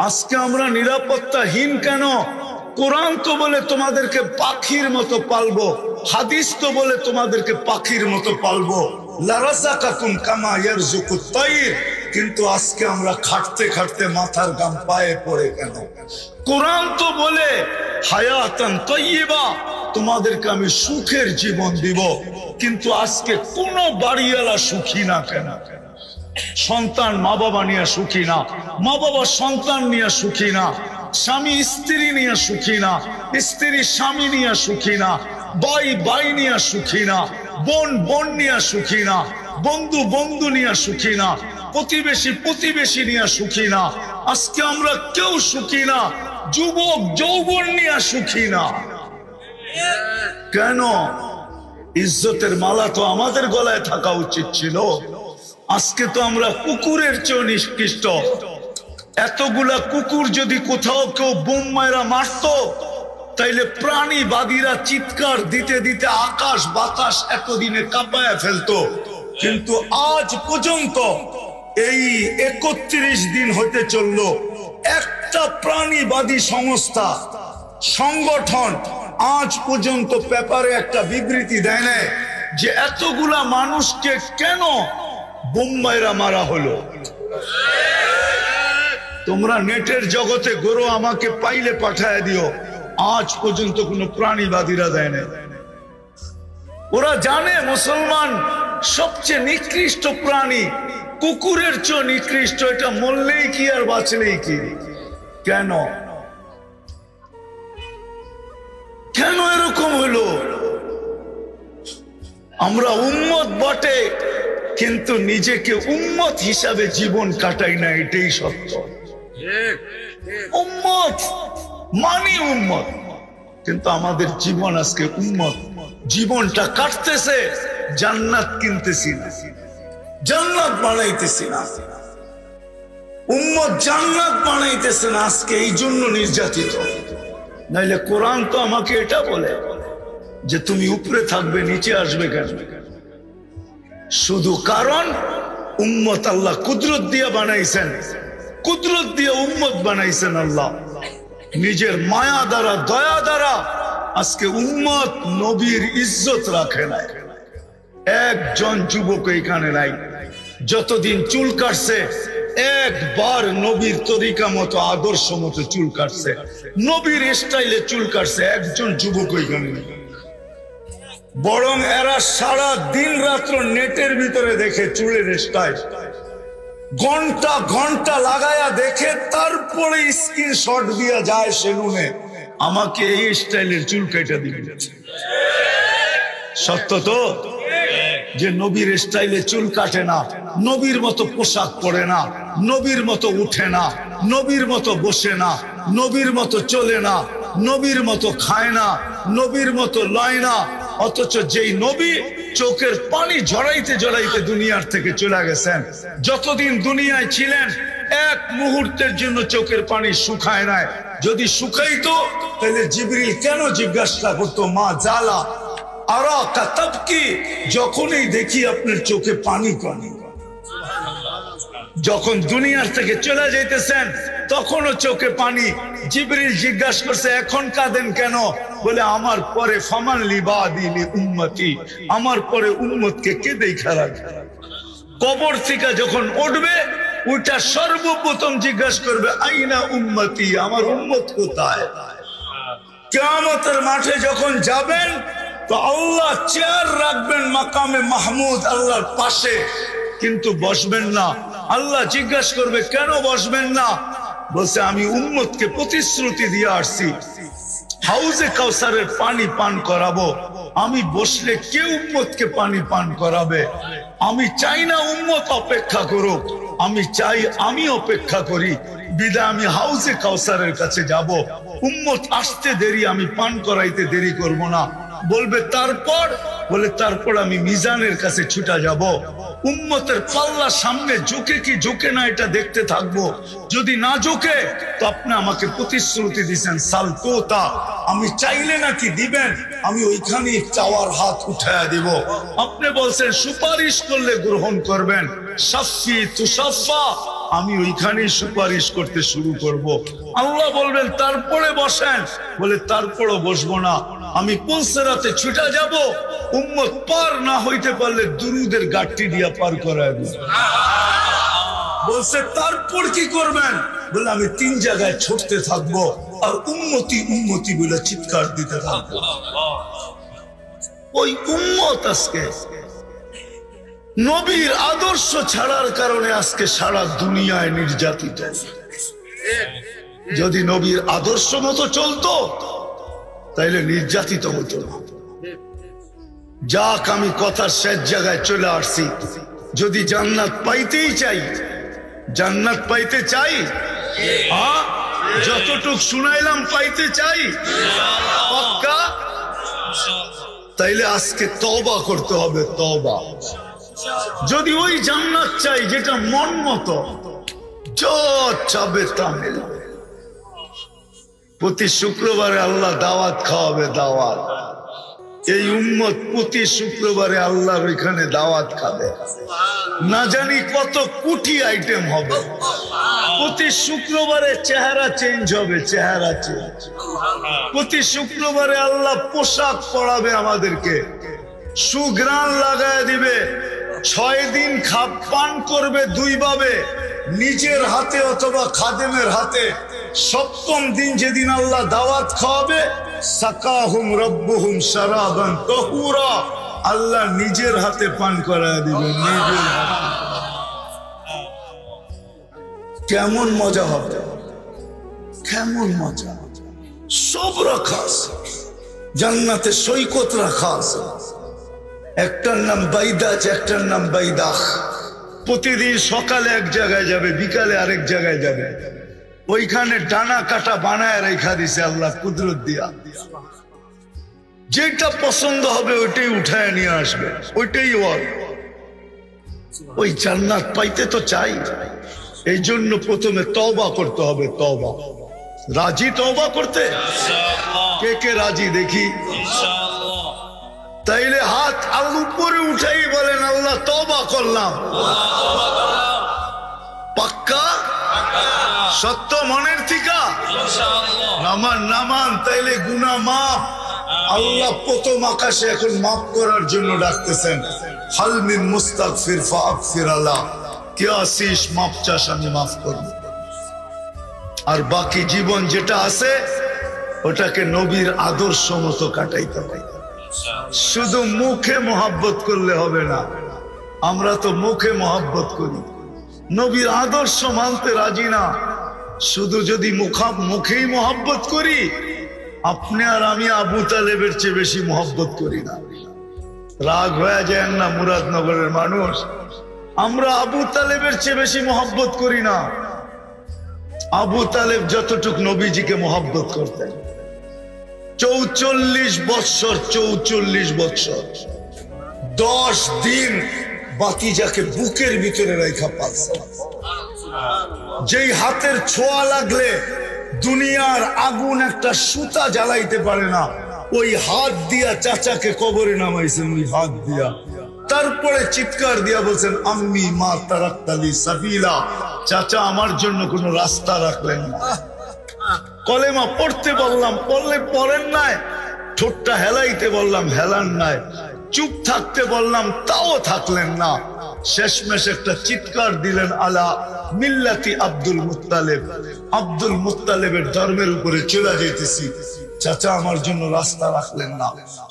আজকে আমরা নিরাপত্তাহীন কেন? কোরআন তো বলে তোমাদেরকে পাখির মতো পালবো, হাদিস তো বলে তোমাদেরকে পাখির মতো পালবো, লারাযাকাকুম কামা ইয়ারযুকুত তাইর। কিন্তু আজকে আমরা খাটতে খাটতে মাথার ঘাম পায়ে পড়ে কেন? কোরআন তো বলে হায়াতান তাইয়্যিবা, তোমাদেরকে আমি সুখের জীবন দিব, কিন্তু আজকে কোন বাড়িওয়ালা সুখী না কেন? সন্তান মা বাবা নিয়ে সুখী না, মা বাবা সন্তান নিয়ে সুখী না, স্বামী স্ত্রী নিয়ে সুখী না, স্ত্রী স্বামী নিয়ে সুখী না, ভাই ভাই নিয়ে সুখী না, বোন বোন নিয়ে সুখী না, বন্ধু বন্ধু নিয়ে সুখী না, প্রতিবেশী প্রতিবেশী নিয়ে সুখী না। আজকে আমরা কেউ সুখী না, যুবক যৌবন নিয়ে সুখী না কেন? ইজ্জতের মালা তো আমাদের গলায় থাকা উচিত ছিল। আজকে তো আমরা কুকুরের চেয়ে নিকৃষ্ট। এতগুলা কুকুর যদি কোথাও কেউ বোম মায়েরা মারত, তাইলে প্রাণীবাদীরা চিৎকার দিতে দিতে আকাশ বাতাস এতদিনে কাঁপায় ফেলতো। কিন্তু আজ পর্যন্ত এই 31 দিন হতে চললো, একটা প্রাণীবাদী সংস্থা সংগঠন আজ পর্যন্ত পেপারে একটা বিবৃতি দেয় না যে এতগুলা মানুষকে কেন বোম্বাইরা মারা হলো। তোমরা নেটের জগতে গরো আমাকে পাইলে পাঠায় দিও, আজ পর্যন্ত কোনো প্রাণীবাদীরা দেয় না। ওরা জানে মুসলমান সবচেয়ে নিকৃষ্ট প্রাণী, কুকুরের চেয়ে নিকৃষ্ট। এটা মরলেই কি আর বাঁচলেই কি? কেন কেন এরকম হলো? আমরা উম্মত বটে, কিন্তু নিজেকে উম্মত হিসাবে জীবন কাটাই না, এটাই সত্য। উম্মত মানি উম্মত, কিন্তু আমাদের জীবন আজকে উম্মত। জীবনটা কাটতেছে, জান্নাত কিনতেছি না, জান্নাত বানাইতেছি না। উম্মত জান্নাত বানাইতেছে না, আজকে এই জন্য নির্যাতিত। নাইলে কোরআন তো আমাকে এটা বলে যে তুমি উপরে থাকবে, নিচে আসবে কেন? শুধু কারণ উম্মত আল্লাহ কুদরত দিয়ে বানাইছেন, কুদরত দিয়ে উম্মত বানাইছেন আল্লাহ নিজের মায়া দ্বারা, দয়া দ্বারা। আজকে উম্মত নবীর ইজ্জত রাখে না। একজন যুবক এখানে নাই যতদিন চুল কাটছে একবার নবীর তরিকা মতো আদর্শ মতো চুল কাটছে, নবীর স্টাইলে চুল কাটছে, একজন যুবক এখানে নেই। বরং এরা সারা দিন রাত্র নেটের ভিতরে দেখে চুলের স্টাইল, ঘন্টা ঘন্টা লাগায়া দেখে, তারপরে স্ক্রিনশট দিয়া যায় সেলুনে, আমাকে এই স্টাইলের চুল কেটে দিবে। সত্য তো যে নবীর স্টাইলে চুল কাটে না, নবীর মতো পোশাক পরে না, নবীর মতো উঠে না, নবীর মতো বসে না, নবীর মতো চলে না, নবীর মতো খায় না, নবীর মতো লয় না। অথচ যেই নবী চোখের পানি ঝরাইতে ঝরাইতে দুনিয়ার থেকে চলে গেছেন, যতদিন দুনিয়ায় ছিলেন এক মুহূর্তের জন্য চোখের পানি শুকায় নাই। যদি শুকাইতো তাহলে জিবরিল কেন জিজ্ঞাসা করতো মা জালা আরা কাতাব কি, যখনই দেখি আপনার চোখে পানি পানি। যখন দুনিয়ার থেকে চলে যাইতেছেন তখনও চোখে পানি। জিবরিল জিজ্ঞাসা করছে এখন কাঁদেন কেন? বলে আমার পরে ফামান লিবাদি লি উম্মতি, আমার পরে উম্মতকে কে দেখা রাখবে। কবর থেকে যখন উঠবে ওইটা সর্বপ্রথম জিজ্ঞাসা করবে আইনা উম্মতি, আমার উম্মত কোথায়। কিয়ামতের মাঠে যখন যাবেন তো আল্লাহ চেয়ার রাখবেন মাকামে মাহমুদ, আল্লাহর পাশে, কিন্তু বসবেন না। আল্লাহ জিজ্ঞাসা করবে কেন বসবেন না? বলছে আমি উম্মতকে প্রতিশ্রুতি দিয়ে আসছি হাউজে কাউসারের পানি পান করাবো, আমি বসলে কে উম্মতকে পানি পান করাবে? আমি চাই না উম্মত অপেক্ষা করুক, আমি চাই আমি অপেক্ষা করি। বিদায় আমি হাউজে কাউসারের কাছে যাব, উম্মত আসতে দেরি, আমি পান করাইতে দেরি করব না। বলবে তারপর, বলে তারপর আমি মিজানের কাছে ছুটা যাব। উম্মতের পাল্লা সামনে ঝুঁকে কি ঝুঁকে না এটা দেখতে থাকবো। যদি না ঝুঁকে তো আপনি আমাকে প্রতিশ্রুতি দিচ্ছেন সালতোতা, আমি চাইলে নাকি দিবেন, আমি ওইখানে চাওয়ার হাত উঠায়া দিব। আপনি বলছেন সুপারিশ করলে গ্রহণ করবেন, শাফি তুশাফা, আমি ওইখানেই সুপারিশ করতে শুরু করব। আল্লাহ বলবেন তারপরে বসেন, বলে তারপরও বসবো না, আমি পুলসেরাতে ছুটে যাব, উম্মত পার না হইতে পারলে দুরুদের গাঠটি দিয়া পার করায় দেব। বলছে তারপর কি করবেন? বলে আমি 3 জায়গায় ছুটতে থাকবো আর উম্মতি উম্মতি বলে চিৎকার দিতে থাকবো। ওই উম্মত আজকে নবীর আদর্শ ছাড়ার কারণে আজকে সারা দুনিয়ায় নির্যাতিত। যদি নবীর আদর্শ মতো চলতো তাইলে নির্যাতিত হতো না। যাক, আমি কথার শেষ জায়গায় চলে আসছি। যদি জান্নাত পাইতেই চাই, জান্নাত পাইতে চাই, হ্যাঁ, যতটুক শুনাইলাম পাইতে চাই পাক্কা, তাইলে আজকে তওবা করতে হবে। তওবা। যদি ওই জান্নাত চাই যেটা মন মতো যা চাবে তা মেলবে। প্রতি শুক্রবারে আল্লাহ দাওয়াত খাওয়াবে, দাওয়াত। এই উম্মত প্রতি শুক্রবারে আল্লাহর ওইখানে দাওয়াত খাবে, না জানি কত কোটি আইটেম হবে। প্রতি শুক্রবারে চেহারা চেঞ্জ হবে, চেহারা চেঞ্জ। প্রতি শুক্রবারে আল্লাহ পোশাক পরাবে আমাদেরকে, সুঘ্রাণ লাগায় দিবে। 6 দিন পান করবে 2 ভাবে, নিজের হাতে অথবা খাদেমের হাতে। 7ম দিন যেদিন আল্লাহ দাওয়াত খাওয়াবে, সাকাহুম রব্বুহুম শারাবান তাহুরা, আল্লাহ নিজের হাতে পান করায় দিবে, নিজের হাতে। কেমন মজা হবে, কেমন মজা। সব রাখা আছে জান্নাতে, সৈকত রাখা আছে। একটার নাম বাইদাজ, একটার নাম বাইদাখ। প্রতিদিন সকালে এক জায়গায় যাবে, বিকালে আরেক জায়গায় যাবে। ওইখানে ডানা কাটা বানায় রেখা দিছে আল্লাহ কুদরত দিয়া। যেটা পছন্দ হবে ওইটাই উঠায় নিয়ে আসবে, ওইটাই ওর। ওই জান্নাত পাইতে তো চাই, এই জন্য প্রথমে তওবা করতে হবে। তওবা। রাজি তওবা করতে? কে কে রাজি দেখি? তাইলে হাত আল্লাহ উপরে উঠাই বলেন আল্লাহ তওবা করলাম। পাক্কা? সত্য মনের থেকে? নামান নামান, তাইলে গুনাহ মাফ। আল্লাহ প্রথম আকাশে এখন মাফ করার জন্য ডাকতেছেন, হাল মিন মুস্তাগফির ফাগফির আল্লাহ, কে আসিস মাফ চাস আমি মাফ করব। আর বাকি জীবন যেটা আছে ওটাকে নবীর আদর্শ মতো কাটাইতে হবে। শুধু মুখে মহব্বত করলে হবে না। আমরা তো মুখে মহব্বত করি, নবীর আদর্শ মানতে রাজি না। শুধু যদি মুখেই মহব্বত করি, আপনি আর আমি আবু তালেবের চেয়ে বেশি মহব্বত করি না। রাগ হয়ে যায় না মুরাদনগরের মানুষ? আমরা আবু তালেবের চেয়ে বেশি মহব্বত করি না। আবু তালেব যতটুক নবীজিকে মহব্বত করতেন, 44 বৎসর 10 দিন বাতিজাকে বুকের ভিতরে রেখা পালছে। যেই হাতের ছোঁয়া লাগলে দুনিয়ার আগুন একটা সুতা জ্বালাইতে পারে না, ওই হাত দিয়া চাচাকে কবরে নামাইছেন, ওই হাত দিয়া। তারপরে চিৎকার দিয়া বলছেন আম্মি মা তারাক্তালি সাবিলা, চাচা আমার জন্য কোন রাস্তা রাখলেন না। কলেমা পড়তে বললাম, পড়লে পড়েন নাই। ঠোঁটটা হেলাইতে বললাম, হেলান নাই। চুপ থাকতে বললাম, তাও থাকলেন না। শেষমেশ একটা চিৎকার দিলেন, আলা মিল্লাতি আব্দুল মুত্তালিব, আব্দুল মুত্তালিবের ধর্মের উপরে চলে যাইতেছি। চাচা আমার জন্য রাস্তা রাখলেন না।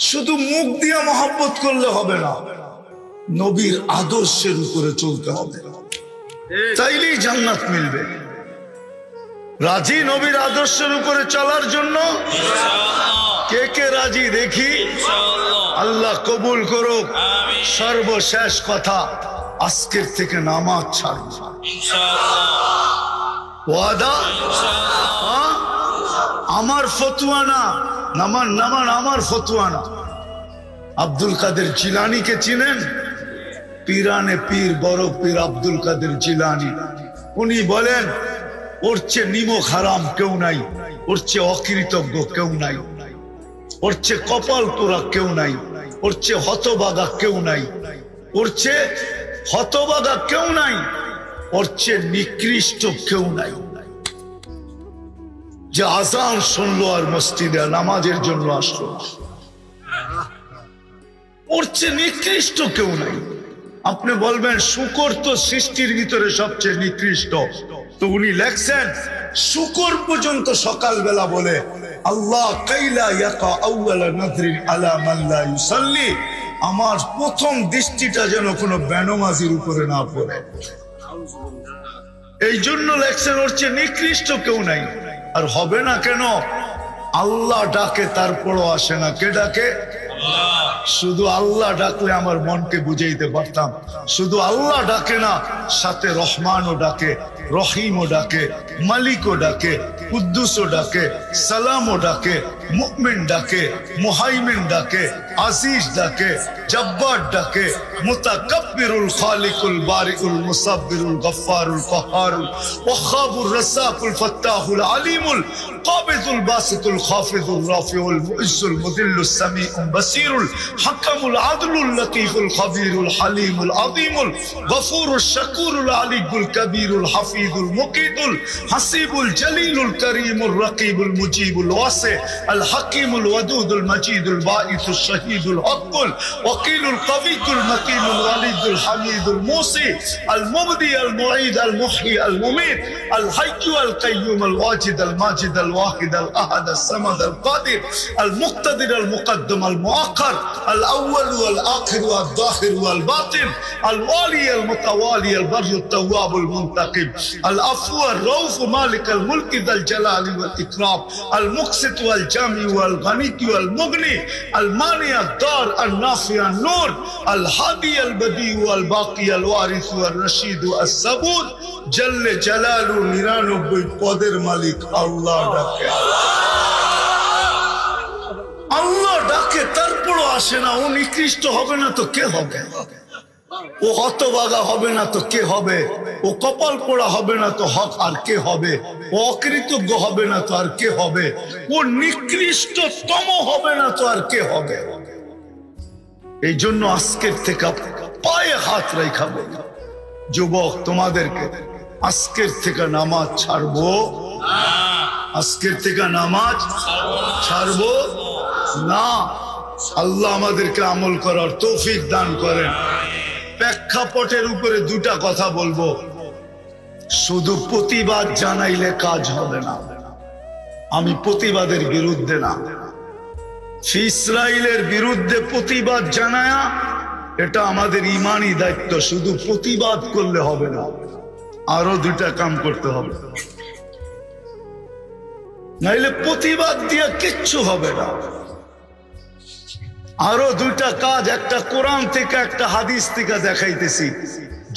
শুধু মুখ দিয়ে মহব্বত করলে হবে না, নবীর আদর্শের উপরে চলতে হবে, তাইলেই জান্নাত মিলবে। রাজি নবীর আদর্শের উপরে চলার জন্য? কে কে রাজি দেখি? আল্লাহ কবুল করুক। সর্বশেষ কথা, আজকের থেকে নামাজ ছাড়ব। ওয়াদা? আমার ফতুয়া না, নামান নামান আমার ফতুয়া না। আব্দুল কাদের জিলানীকে চিনেন? পীরানে পীর বড় পীর আব্দুল কাদের জিলানী। উনি বলেন ওর চেয়ে নিমক হারাম কেউ নাই, ওর চেয়ে অকৃতজ্ঞ কেউ নাই, ওর চেয়ে কপাল তোরা কেউ নাই, ওর চেয়ে হতবাগা কেউ নাই, ওর চেয়ে হতবাগা কেউ নাই। ওর চেয়ে নিকৃষ্ট কেউ নাই যে আজান শুনলো আর মসজিদে নামাজের জন্য আসলো না। ওর চেয়ে নিকৃষ্ট কেউ নাই। আপনি বলবেন শুকর তো সৃষ্টির ভিতরে সবচেয়ে নিকৃষ্ট, তো উনি লেখছেন শুকর পর্যন্ত সকালবেলা বলে আল্লাহ কাইলা ইয়াকা আউয়ালা নাযরিন আলা মান লা ইউসাল্লি, আমার প্রথম দৃষ্টিটা যেন কোনো বেনমাজির উপরে না পড়ে। এই জন্য লেখছেন ওর চেয়ে নিকৃষ্ট কেউ নাই। আর হবে না কেন? আল্লাহ ডাকে তারপরও আসে না। কে ডাকে? শুধু আল্লাহ ডাকলে আমার মনকে বুঝাইতে পারতাম। শুধু আল্লাহ ডাকে না, সাথে রহমানও ডাকে, রহিমও ডাকে, মালিকও ডাকে, কুদ্দুসও ডাকে, সালামও ডাকে, মুমিন ডাকে, মুহাইমিন ডাকে, আজিজ ডাকে, জব্বার ডাকে, মুতাকাব্বিরুল খালিকুল বারিকুল মুসাব্বিরুল গফফারুল কহারুল ওয়াহাবুর রাসাকুল ফাত্তাহুল আলিমুল কাবিদুল বাসিতুল খাফিদুর রাফিউল মুইজ্জুল মুদিল্লুস সামিউল বাসিরুল হাকামুল আদলুল লতীফুল খবীরুল হালিমুল আযীমুল গফুরুশ শাকুরুল আলিকুল কবীরুল হাফিজুল মুকিতুল হাসিবুল জলিলুল করিমুর রকিবুল মুজিবুল ওয়াসি আল হাকিমুল ওয়াদুদুল মজিদুল বাঈসুশ শহীদুল হকুল ওয়াকিলুল কবিয়ুল মতিনুল ওয়ালিদুল হামিদুল মুসি আল মুবদি আল মুঈদ আল মুহয়ি আল মুমীত আল হাইয়্যু আল কাইয়্যুম আল ওয়াজিদ আল মাজিদ আল ওয়াহিদ আল আহাদ আল সামাদ আল কাদির আল মুক্তাদির আল মুকদ্দম আল মুআক্খার আল আউয়াল ওয়াল আখির ওয়াল যাহির ওয়াল বাতিন আল ওয়ালি আল মুতাওয়ালি আল বাররু التواب المنتقم العفو الرؤوف مالك الملك ذا الجلال والإكرام المقسط والجامع والغني والمغني المانع الضار النافع النور الهادي البديع والباقي الوارث والرشيد الصبور جل جلاله 99 পদের মালিক আল্লাহ ডাকে। আল্লাহ ডাকে তারপরও আসে না। ও নিকৃষ্ট হবে না তো কে হবে? ও হতভাগা হবে না তো কে হবে? ও কপাল পোড়া হবে না তো হক আর কে হবে? ও অকৃতজ্ঞ হবে না তো আর কে হবে? ও নিকৃষ্টতম হবে না তো আর কে হবে? এই জন্য আজকের থেকে পায়ে হাত রেখা বলি, যুবক তোমাদেরকে আজকের থেকে নামাজ ছাড়বো, আজকের থেকে নামাজ ছাড়বো না। আল্লাহ আমাদেরকে আমল করার তৌফিক দান করেন। প্রেক্ষাপটের উপরে দুটা কথা বলবো। শুধু প্রতিবাদ জানাইলে কাজ হবে না। আমি প্রতিবাদের বিরুদ্ধে না। ইসরায়েলের বিরুদ্ধে প্রতিবাদ জানায়া এটা আমাদের ইমানি দায়িত্ব। শুধু প্রতিবাদ করলে হবে না, আরো দুটা কাম করতে হবে, নাইলে প্রতিবাদ দিয়ে কিচ্ছু হবে না। আরো দুইটা কাজ, একটা কোরআন থেকে একটা হাদিস থেকে দেখাইতেছি।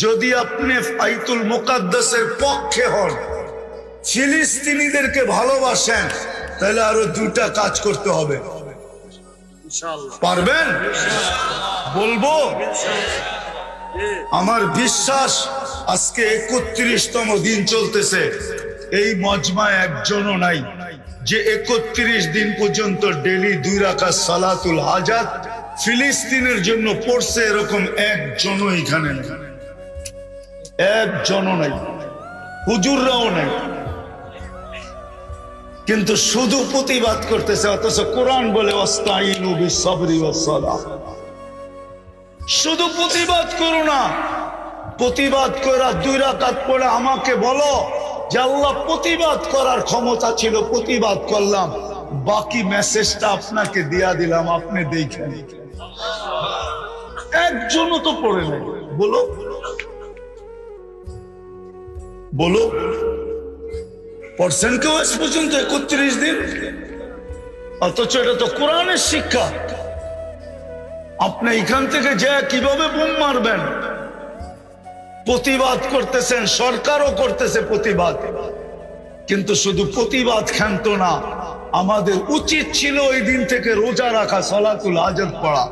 যদি আপনি বাইতুল মুকাদ্দাসের পক্ষে হন, ফিলিস্তিনিদেরকে ভালোবাসেন, তাহলে আরো দুইটা কাজ করতে হবে। পারবেন? বলবো? আমার বিশ্বাস আজকে 31তম দিন চলতেছে, এই মজমায় একজনও নাই যে 31 দিন পর্যন্ত ডেলি 2 রাকাত সালাতুল হাজাত ফিলিস্তিনের জন্য পড়ছে। এরকম একজনও এখানে নেই, একজনও নাই, হুজুররাও নাই। কিন্তু শুধু প্রতিবাদ করতেছে, অথচ কোরআন বলে ওয়াস্তাইনু বিসসবরি ওয়াসসালাহ। শুধু প্রতিবাদ করো না, প্রতিবাদ করা 2 রাকাত পড়ে আমাকে বলো যে আল্লাহ প্রতিবাদ করার ক্ষমতা ছিল, প্রতিবাদ করলাম, বাকি মেসেজটা আপনাকে দিয়া দিলাম, আপনি দেখেন। একজনও তো পড়ে নাই। বলো বলো, পড়ছেন কেউ আজ পর্যন্ত 31 দিন? অথচ এটা তো কোরআনের শিক্ষা। আপনি এখান থেকে যে কিভাবে বোম মারবেন? প্রতিবাদ করতেছেন, সরকারও করতেছে প্রতিবাদ, কিন্তু শুধু প্রতিবাদ ক্ষান্ত না। আমাদের উচিত ছিল ওই দিন থেকে রোজা রাখা, সালাতুল হাজাত পড়া।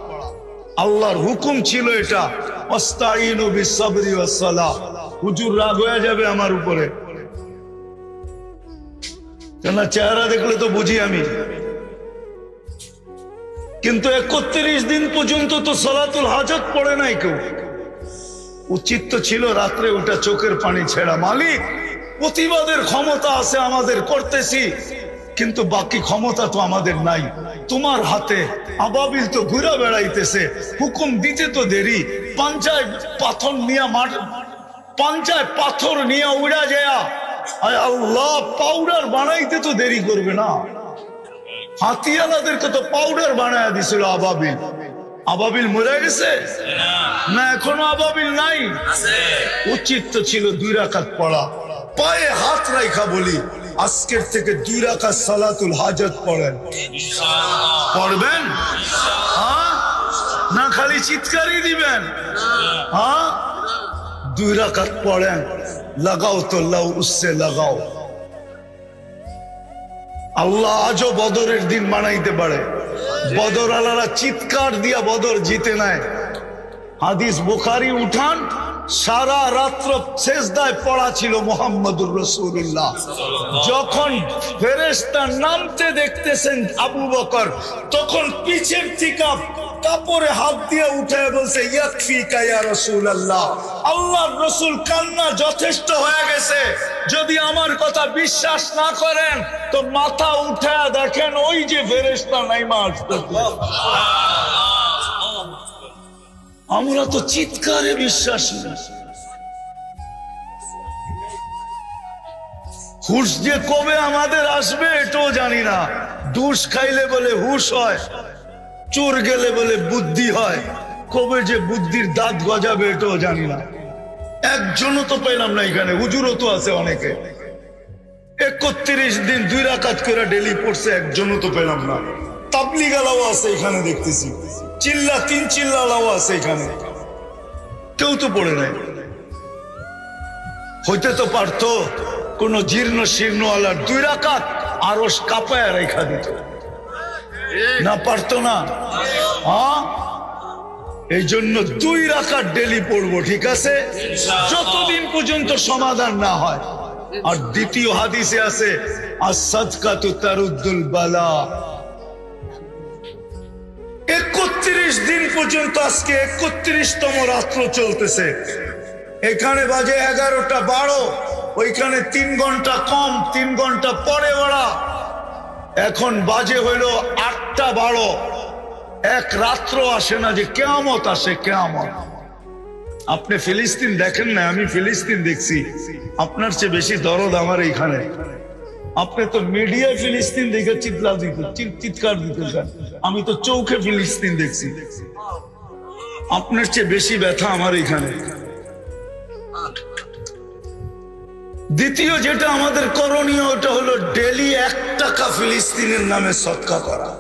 আল্লাহর হুকুম ছিল এটা, ওয়াস্তাইনু বিসসবরি ওয়াসসালাহ। হুজুর রাগ হয়ে যাবে আমার উপরে, কেন চেহারা দেখলে তো বুঝি আমি। কিন্তু 31 দিন পর্যন্ত তো সালাতুল হাজাত পড়ে নাই কেউ। উচিত তো ছিল রাত্রে ওটা চোখের পানি ছেড়া। মালিক, প্রতিবাদের ক্ষমতা আছে আমাদের, করতেছি, কিন্তু বাকি ক্ষমতা তো আমাদের নাই, তোমার হাতে। আবাবিল তো ঘুরে বেড়াইতেছে, হুকুম দিতে তো দেরি। পাঞ্চায় পাথর নিয়ে উড়া যায়, আল্লাহ পাউডার বানাইতে তো দেরি করবে না। হাতিয়ালাদেরকে তো পাউডার বানায় দিছিল আবাবিল। আবাবিল মরে গেছে না? এখনো আবাবিল নাই? উচিত তো ছিল 2 রাকাত পড়া। পায়ে হাত রাখা বলি, আজকের থেকে 2 রাকাত সালাতুল হাজত পড়েন। পড়বেন? হ্যাঁ না খালি চিৎকারই দিবেন? হ্যাঁ 2 রাকাত পড়েন। লাগাও তো লাও উসসে লাগাও। আল্লাহ আজও বদরের দিন বানাইতে পারে। বদর আলারা চিৎকার দিয়া বদর জিতে নেয়। হাদিস বুখারী উঠান, সারা রাত্র সেজদায় পড়া ছিল মুহাম্মদুর রাসূলুল্লাহ। যখন ফেরেশতা নামতে দেখতেছেন আবু বকর, তখন পিছের থেকে কাপড়ে হাত দিয়ে উঠে বলছে, ইয়াকফিকা ইয়া রাসূলুল্লাহ, আল্লাহর রাসূল কান্না যথেষ্ট হয়ে গেছে। যদি আমার কথা বিশ্বাস না করেন তো মাথা উঠায়া দেখেন, ওই যে ফেরেশতা নাইমা আসতেছে। আমরা তো চিৎকারে বিশ্বাসী। হুশ যে কবে আমাদের আসবে এটাও জানি না। দুষ খাইলে বলে হুশ হয়, চোর গেলে বলে বুদ্ধি হয়। কবে যে বুদ্ধির দাঁত গজাবে এটাও জানি না। একজনও তো পেলাম না এখানে। হুজুরও তো আছে অনেকে, 31 দিন 2 রাকাত করে ডেলি পড়ছে, একজনও তো পেলাম না। তাবলিগালাও আছে এখানে দেখতেছি, চিল্লা 3 চিল্লালাও আছে এখানে, কেউ তো পড়ে নাই। হইতে তো পারতো কোন জীর্ণ শীর্ণ আলার 2 রাকাত আরশ কাঁপায় রেখা দিত, না পারতো না? হ্যাঁ, এই জন্য 2 রাকাত ডেলি পড়বো, ঠিক আছে, যতদিন পর্যন্ত সমাধান না হয়। আর দ্বিতীয় হাদিসে আছে, আস-সাদকাতু তারুদ্দুল বালা। 31 দিন পর্যন্ত, আজকে 31তম রাত্র চলতেছে। এখানে বাজে 11টা 12, ওইখানে 3 ঘন্টা কম, 3 ঘন্টা পরে ওরা। এখন বাজে হইল 8টা 12। এক রাত্র আসে না যে কিয়ামত আসে, কিয়ামত। আপনি ফিলিস্তিন দেখেন না, আমি ফিলিস্তিন দেখছি। আপনার চেয়ে বেশি দরদ আমার এইখানে। আপনি তো মিডিয়া ফিলিস্তিন দেখে চিৎকার দিতেছেন, আমি তো চোখে ফিলিস্তিন দেখছি। আপনার চেয়ে বেশি ব্যথা আমার এখানে। দ্বিতীয় যেটা আমাদের করণীয়, ওটা হলো ডেলি 1 টাকা ফিলিস্তিনের নামে সদকা করা।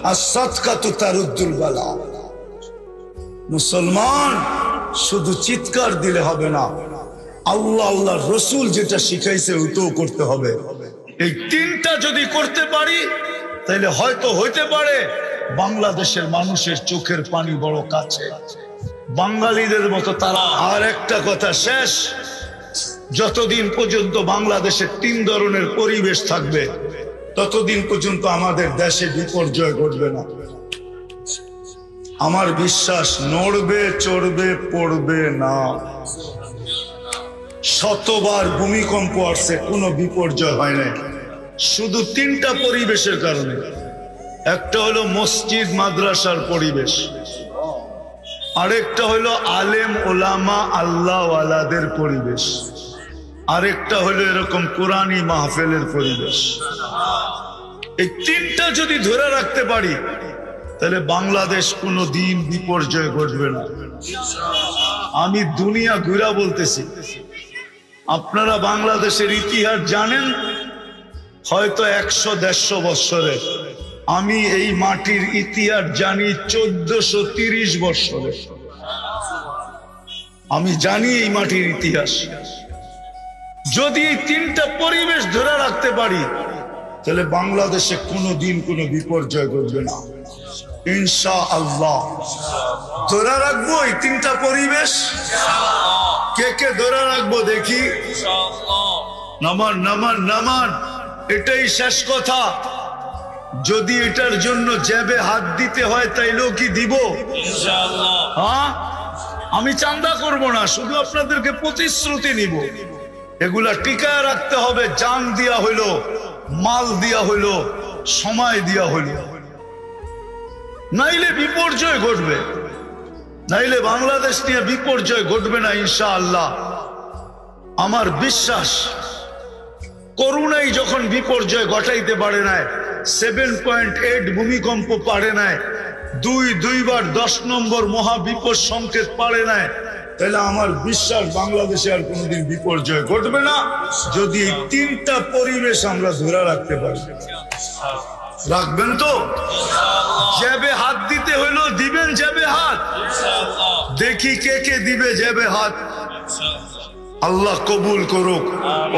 আর সদকাতু তারুদ্দুল বালা। মুসলমান শুধু চিৎকার দিলে হবে না, আল্লাহ আল্লাহর রাসূল যেটা শিখাইছে ওটাও করতে হবে। এই 3টা যদি করতে পারি তাহলে হয়তো হইতে পারে বাংলাদেশের মানুষের চোখের পানি বড় কাছে, বাঙালিদের মতো তারা। আর একটা কথা শেষ, যতদিন পর্যন্ত বাংলাদেশে 3 ধরনের পরিবেশ থাকবে ততদিন পর্যন্ত আমাদের দেশে বিপর্যয় ঘটবে না। আমার বিশ্বাস, নড়বে চড়বে পড়বে না। শতবার ভূমিকম্প আসছে, কোনো বিপর্যয় হয় না, শুধু 3টা পরিবেশের কারণে। একটা হলো মসজিদ মাদ্রাসার পরিবেশ, আরেকটা হলো আলেম ওলামা আল্লাহওয়ালাদের পরিবেশ, আরেকটা হলো এরকম কোরআনী মাহফিলের পরিবেশ। এই 3টা যদি ধরে রাখতে পারি তাহলে বাংলাদেশ কোনো দিন বিপর্যয় ঘটবে না। আমি দুনিয়া ঘুরা বলতেছি, আপনারা বাংলাদেশের ইতিহাস জানেন হয়তো 100-150 বছরের। আমি এই মাটির ইতিহাস জানি 1430 বছরের। আমি জানি এই মাটির ইতিহাস। যদি এই 3টা পরিবেশ ধরে রাখতে পারি তাহলে বাংলাদেশে কোনো দিন কোনো বিপর্যয় ঘটবে না, ইনশাআল্লাহ। ধরে রাখবো এই 3টা পরিবেশ। কে কে ধরে রাখবো দেখি? নামান নামান নামান, এটাই শেষ কথা। যদি এটার জন্য জেবে হাত দিতে হয় তাইলেও কি দিব? হ্যাঁ, আমি চাঁদা করব না, শুধু আপনাদেরকে প্রতিশ্রুতি নিব, এগুলা টিকায় রাখতে হবে। জান দিয়া হইলো, মাল দিয়া হইলো, সময় দিয়া হইলো, নাইলে বিপর্যয় ঘটবে, নাইলে বাংলাদেশ নিয়ে বিপর্যয় ঘটবে না ইনশাআল্লাহ। আমার বিশ্বাস করুণাই যখন বিপর্যয় ঘটাইতে পারে নাই, 7.8 ভূমিকম্প পারে নাই, দুইবার 10 নম্বর মহাবিপদ সংকেত পারে নাই, তাহলে আমার বিশ্বাস বাংলাদেশে আর কোনোদিন বিপর্যয় ঘটবে না, যদি এই 3টা পরিবেশ আমরা ধরে রাখতে পারি। রাখবেন তো? জেবে হাত দিতে হইলো দিবেন, জেবে হাত দেখি কে কে দিবে জেবে হাত। আল্লাহ কবুল করুক।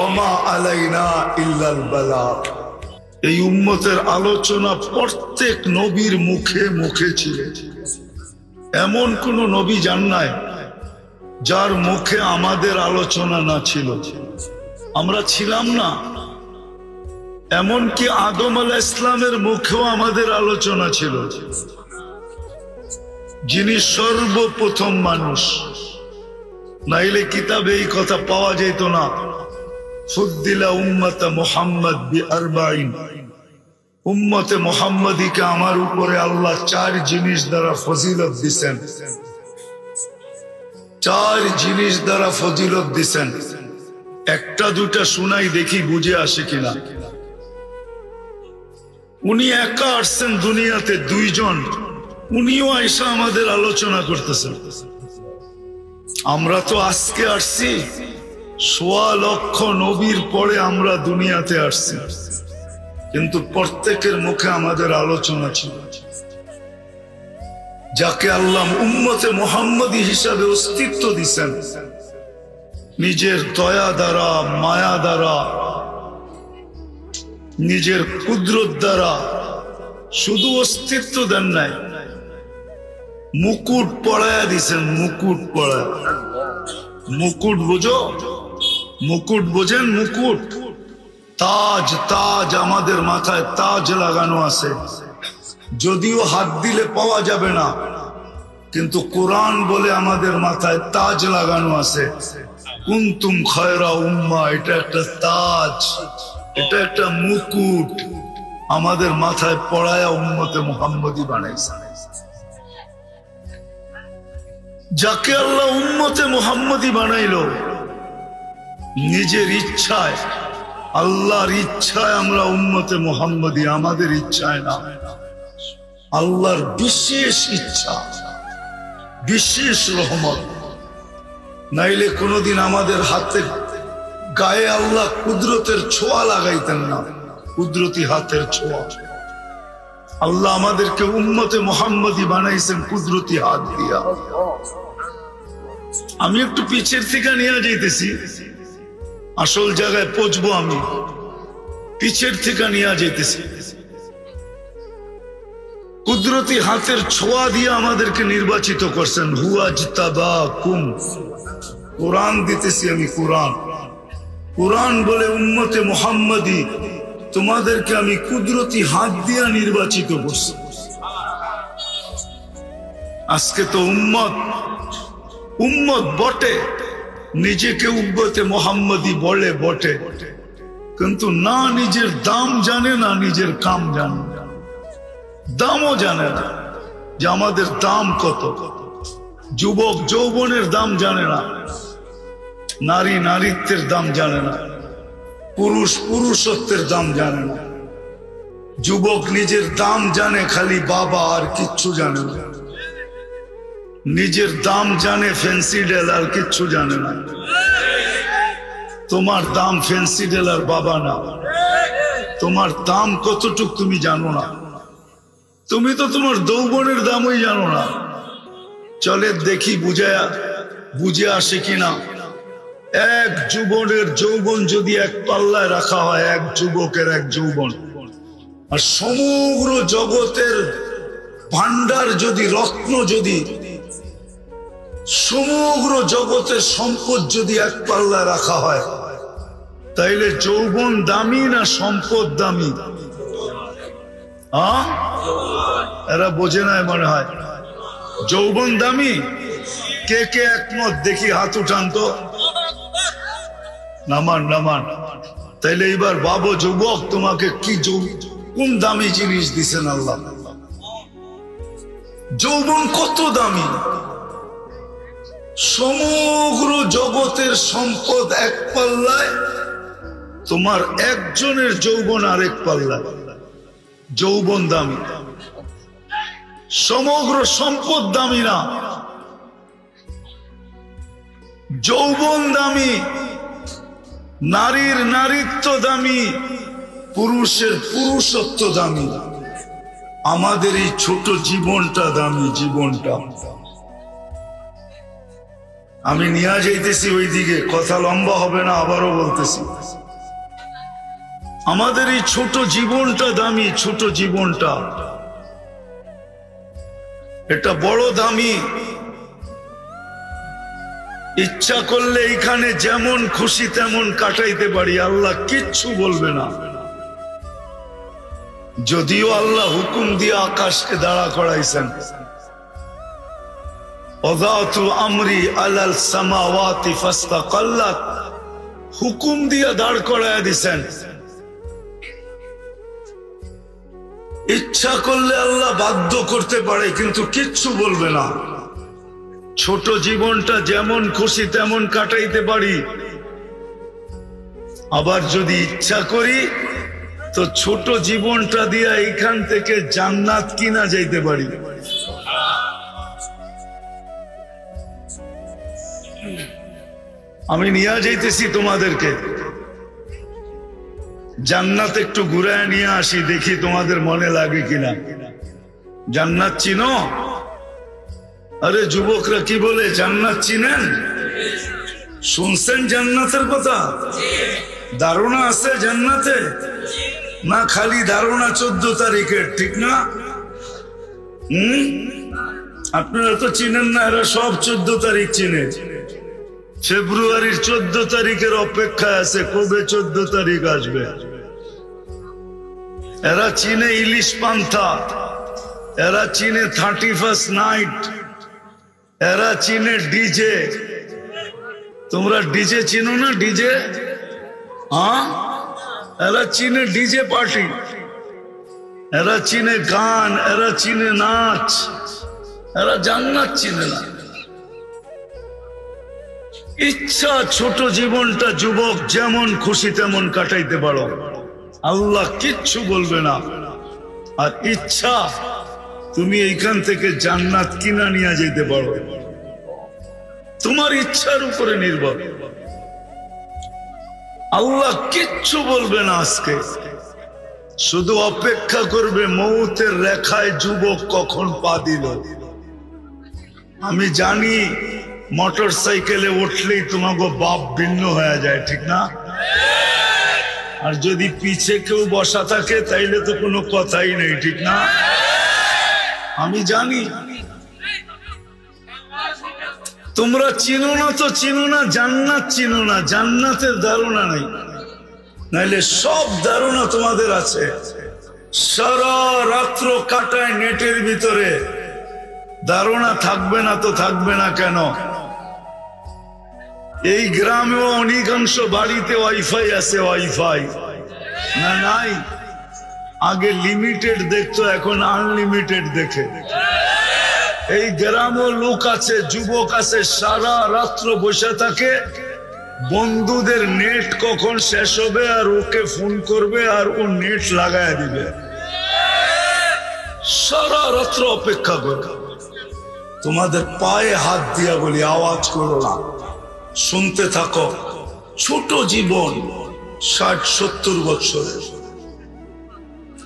ওমা আলাইনা ইল্লাল বালাগ। এই উম্মতের আলোচনা প্রত্যেক নবীর মুখে মুখে ছিল, এমন কোন নবী জান নাই যার মুখে আমাদের আলোচনা না ছিল। আমরা ছিলাম না, এমনকি আদম আলাইহিস ইসলামের মুখেও আমাদের আলোচনা ছিল, যিনি সর্বপ্রথম মানুষ। নাইলে কিতাবে এই কথা পাওয়া যেত না। ফুদ্দিলা উম্মত মুহাম্মদ বিআরবাইন, উম্মতে মুহাম্মদীকে আমার উপরে আল্লাহ 4 জিনিস দ্বারা ফজিলত দিবেন। 4 জিনিস দ্বারা ফজিলত দিবেন। একটা দুটা শুনাই, দেখি বুঝে আসে কিনা। উনি একা আসছেন দুনিয়াতে, 2 জন, উনিও আইসা আমাদের আলোচনা করতেছেন। আমরা তো আজকে আসছি, 1.25 লক্ষ নবীর পরে আমরা দুনিয়াতে আসছি, কিন্তু প্রত্যেকের মুখে আমাদের আলোচনা ছিল। যাকে আল্লাহ উম্মতে মুহাম্মদী হিসাবে অস্তিত্ব দিছেন, নিজের দয়া দ্বারা, মায়া দ্বারা, নিজের কুদরত দ্বারা, শুধু অস্তিত্ব দেন নাই, মুকুট পড়ায়া দিছেন। মুকুট পড়ায়, মুকুট বোঝো? মুকুট বোঝেন? মুকুট, তাজ। তাজ আমাদের মাথায় তাজ লাগানো আছে, যদিও হাত দিলে পাওয়া যাবে না, কিন্তু কোরআন বলে আমাদের মাথায় তাজ লাগানো আছে। কুনতুম খায়রা উম্মাহ, এটা একটা তাজ, এটা একটা মুকুট আমাদের মাথায় পড়ায়া উম্মতে মুহাম্মদী বানাইছে। যাকে আল্লাহ উম্মতে মুহাম্মদী বানাইলো নিজের ইচ্ছায়, আল্লাহর ইচ্ছায় আমরা উম্মতে মুহাম্মদী, আমাদের ইচ্ছায় না, আল্লাহর বিশেষ ইচ্ছা, বিশেষ রহমত। নাইলে কোনদিন আমাদের হাতে গায়ে আল্লাহ কুদরতের ছোঁয়া লাগাইতেন না, কুদরতি হাতের ছোঁয়া। আল্লাহ আমাদেরকে উম্মতে মুহাম্মদী বানাইছেন কুদরতি হাত দিয়া। আমি একটু পিছের থেকে নিয়ে যাইতেছি, আসল জায়গায় পৌঁছবো, আমি পিছের থেকে নিয়ে যাইতেছি। কুদরতি হাতের ছোঁয়া দিয়ে আমাদেরকে নির্বাচিত করছেন। হুয়াজতাবাকুম, কোরআন দিতেছি আমি, কোরআন। কোরআন বলে উম্মতে মুহাম্মদী তোমাদেরকে আমি কুদরতি হাত দিয়ে নির্বাচিত করছি। আজকে তো উম্মত বটে, নিজেকে উম্মতে মুহাম্মদী বলে বটে, কিন্তু না নিজের দাম জানে, না নিজের কাম জানে, দামও জানে না যে আমাদের দাম কত। যুবক যৌবনের দাম জানে না, নারী নারীত্বের দাম জানে না, পুরুষ পুরুষত্বের দাম জানে না। যুবক নিজের দাম জানে খালি বাবা, আর কিচ্ছু জানে না। নিজের দাম জানে ফ্যান্সি ডেল, আর কিচ্ছু জানে না। তোমার দাম ফ্যান্সি ডেল আর বাবা না, তোমার দাম কতটুক তুমি জানো না। তুমি তো তোমার যৌবনের দামই জানো না। চলে দেখি বুঝে আসে কিনা। এক যুবনের যৌবন যদি এক পাল্লায় রাখা হয়, এক যুবকের এক যৌবন, আর সমগ্র জগতের ভান্ডার যদি, রত্ন যদি, সমগ্র জগতের সম্পদ যদি এক পাল্লায় রাখা হয়, তাইলে যৌবন দামি না সম্পদ দামি? এরা বোঝে না মনে হয়। যৌবন দামি, কে কে একমত দেখি হাত উঠান তো। নামান নামান। তাইলে এবার বাবু যুবক, তোমাকে কি কোন দামি জিনিস দিছেন আল্লাহ। যৌবন কত দামি। সমগ্র জগতের সম্পদ এক পাল্লায়, তোমার একজনের যৌবন আরেক পাল্লায়। যৌবন দামি, সমগ্র সম্পদ দামি না। যৌবন দামি, নারীর নারীত্ব দামি, পুরুষের পুরুষত্ব দামি। আমাদের এই ছোট জীবনটা দামি। জীবনটা আমি নিয়ে যাইতেছি ওইদিকে, কথা লম্বা হবে না, আবারও বলতেছি। আমাদের এই ছোট জীবনটা দামি। ছোট জীবনটা এটা বড় দামি। ইচ্ছা করলে এখানে যেমন খুশি তেমন কাটাইতে পারি, আল্লাহ কিচ্ছু বলবে না। যদিও আল্লাহ হুকুম দিয়ে আকাশকে দাঁড়া করাইছেন, ওয়াদাতু আমরি আলাল সামাওয়াতি ফাস্তাকাল্লাত, হুকুম দিয়ে দাঁড় করাইয়া দিছেন। ইচ্ছা করলে আল্লাহ বাধ্য করতে পারে, কিন্তু কিচ্ছু বলবে না। ছোট জীবনটা যেমন খুশি তেমন কাটাইতে পারি, আবার যদি ইচ্ছা করি তো ছোট জীবনটা দিয়ে এখান থেকে জান্নাত কিনা যাইতে পারি। আমি নিয়ে যাইতেছি তোমাদেরকে জান্নাত, একটু ঘুরায় নিয়ে আসি, দেখি তোমাদের মনে লাগে কিনা। জান্নাত চিনো? আরে যুবকরা কি বলে, জান্নাত চিনেন? শুনছেন জান্নাতের কথা? ধারণা আছে জান্নাতে? না খালি ধারণা 14 তারিখের, ঠিক না? আপনারা তো চিনেন না, এরা সব 14 তারিখ চিনে। ফেব্রুয়ারির 14 তারিখের অপেক্ষায় আছে, কবে 14 তারিখ আসবে। এরা চিনে ইলিশ পান্থা, এরা চিনে 31st নাইট, এরা চিনে ডিজে। তোমরা ডিজে চিনো না? ডিজে, হ্যাঁ, এরা চিনে ডিজে পার্টি, এরা চিনে গান, এরা চিনে নাচ, এরা জান্নাত চিনে না। ইচ্ছা ছোট জীবনটা যুবক যেমন খুশি তেমন কাটাইতে পারো, আল্লাহ কিচ্ছু বলবে না। আর ইচ্ছা তুমি এইখান থেকে জান্নাত কিনা নিয়ে যেতে পারো, তোমার ইচ্ছার উপরে নির্ভর। আল্লাহ কিচ্ছু বলবে না আজকে, শুধু অপেক্ষা করবে মৌতের রেখায় যুবক কখন পা দিল। আমি জানি মোটর সাইকেলে উঠলেই তোমাকে বাপ ভিন্ন হয়ে যায়, ঠিক না? আর যদি পিছে কেউ বসা থাকে তাইলে তো কোনো কথাই নেই, ঠিক না? আমি জানি তোমরা চিনো না, তো চিনো না, জান্নাত চিনো না, জান্নাতের ধারণা নেই। নাইলে সব ধারণা তোমাদের আছে। সারা রাত্র কাটায় নেটের ভিতরে, ধারণা থাকবে না তো থাকবে না কেন? এই গ্রামেও অনেকাংশ বাড়িতে ওয়াইফাই আছে। ওয়াইফাই না নাই? আগে লিমিটেড দেখতো, এখন আনলিমিটেড দেখে। এই গ্রামেও লোক আছে, যুবক আছে, সারা রাত্র বসে থাকে, বন্ধুদের নেট কখন শেষ হবে আর ওকে ফোন করবে আর ও নেট লাগায় দিবে। সারা রাত্র অপেক্ষা করে। তোমাদের পায়ে হাত দিয়া বলি, আওয়াজ করো না, শুনতে থাকো। ছোট জীবন, 60-70 বছরের।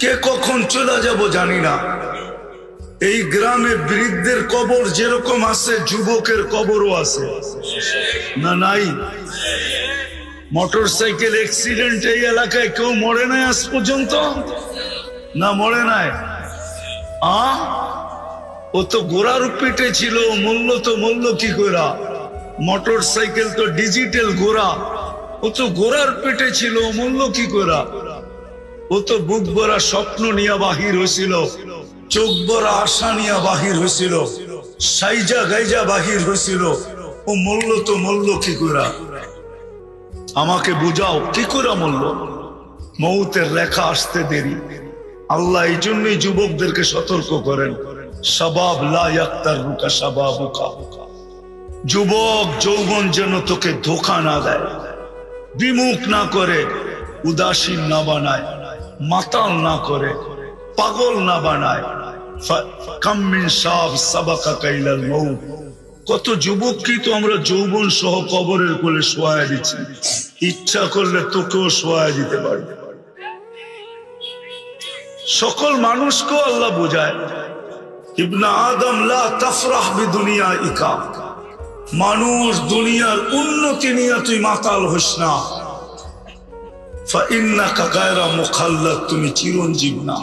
কে কখন চলে যাব জানি না। এই গ্রামে বৃদ্ধের কবর যেরকম আছে, যুবকের কবরও আছে না? নাই? মোটর সাইকেল অ্যাক্সিডেন্ট এই এলাকায় কেউ মরে নাই আজ পর্যন্ত? না মরে নাই। ও তো গোড়ার পিঠে ছিল, মূল্য কি গোড়া? মোটর সাইকেল তো ডিজিটাল গোড়া। ও তো গোড়ার পেটে ছিল, মূল্য কি গোড়া? ও তো বুক ভরা স্বপ্ন নিয়ে বাহির হয়েছিল, চোখ ভরা আশা নিয়ে বাহির হয়েছিল। সাইজা গাইজা বাহির হয়েছিল, ও মরল তো মরল কি করে? আমাকে বুঝাও কি করে মরল? মৌতের রেখা আসতে দেরি। আল্লাহ এই জন্যই যুবকদেরকে সতর্ক করেন, শাবাব লা ইয়াক্তারুকা শাবাবুকা। যুবক যৌবন যেন তোকে ধোঁকা না দেয়, বিমুখ না করে, উদাসীন না বানায়, মাতাল না করে, পাগল না বানায়। কাম মিন শাব সাবাকাকা ইলাল মউত। কত যুবককে তো আমরা যৌবন সহ কবরের কোলে শোয়া দিচ্ছি, ইচ্ছা করলে তোকেও শোয়া দিতে পারবে। সকল মানুষকেও আল্লাহ বোঝায়, ইবনে আদম লা তাফরাহ বিদুনিয়াইকা। মানুষ দুনিয়ার উন্নতি নিয়ে তুই মাতাল হোস না। ফাইন্নাকা গায়রা মুখাল্লাদ, তুমি চিরঞ্জীব না।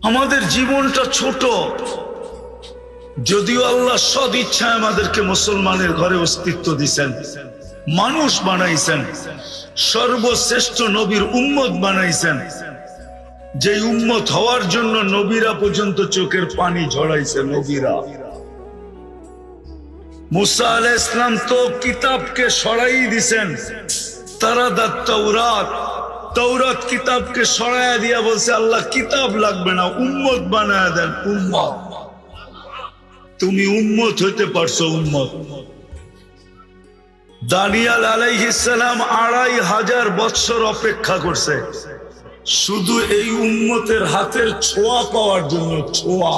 আমাদের জীবনটা ছোট, যদিও আল্লাহ সদ ইচ্ছায় আমাদেরকে মুসলমানের ঘরে অস্তিত্ব দিয়েছেন, মানুষ বানাইছেন, সর্বশ্রেষ্ঠ নবীর উম্মত বানাইছেন, যে উম্মত হওয়ার জন্য নবীরা পর্যন্ত চোখের পানি ঝরাইছে। নবীরা, মুসা আলাইহিস সালাম তো কিতাবকে সরাই দিছেন, তারাদাত তাওরাত, তাওরাত কিতাবকে সরাইয়া দিয়া বলছে আল্লাহ কিতাব লাগবে না, উম্মত বানায়া দেন। উম্মত, তুমি উম্মত হইতে পারছো। উম্মত দানিয়েল আলাইহিস সালাম 2500 বৎসর অপেক্ষা করছে শুধু এই উম্মতের হাতের ছোঁয়া পাওয়ার জন্য। ছোঁয়া,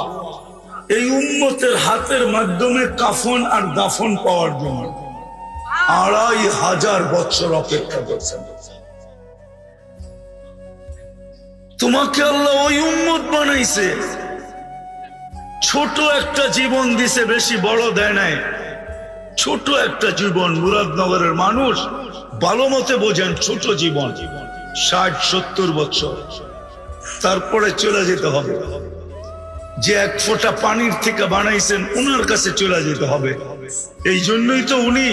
এই উম্মতের হাতের মাধ্যমে কাফন আর দাফন পাওয়ার জন্য 2500 বৎসর অপেক্ষা করছেন। তোমাকে আল্লাহ ওই উম্মত বানাইছে, ছোট একটা জীবন দিছে, বেশি বড় দেয় নাই। ছোট একটা জীবন। মুরাদনগরের মানুষ ভালো মতে বোঝেন, ছোট জীবন, 60-70 বছর, তারপরে চলে যেতে হবে। যে এক ফোঁটা পানির থেকে বানাইছেন উনার কাছে চলে যেতে হবে। এই জন্যই তো উনি,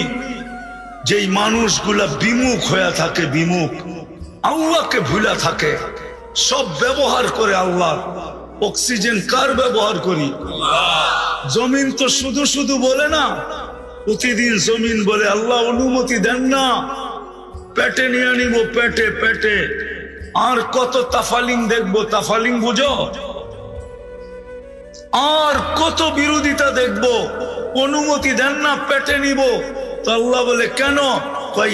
যেই মানুষগুলা বিমুখ হয়ে থাকে, বিমুখ, আল্লাহকে ভুলা থাকে, সব ব্যবহার করে আল্লাহ। অক্সিজেন কার ব্যবহার করি? জমিন তো শুধু শুধু বলে না, প্রতিদিন জমিন বলে আল্লাহ অনুমতি দেন না, পেটে নিয়ে নিব, পেটে পেটে। আর কত তাফালিং দেখবো, তাফালিং বুঝো? আর কত বিরোধিতা দেখবো, অনুমতি দেন না, পেটে নিব। তো আল্লাহ বলে কেন?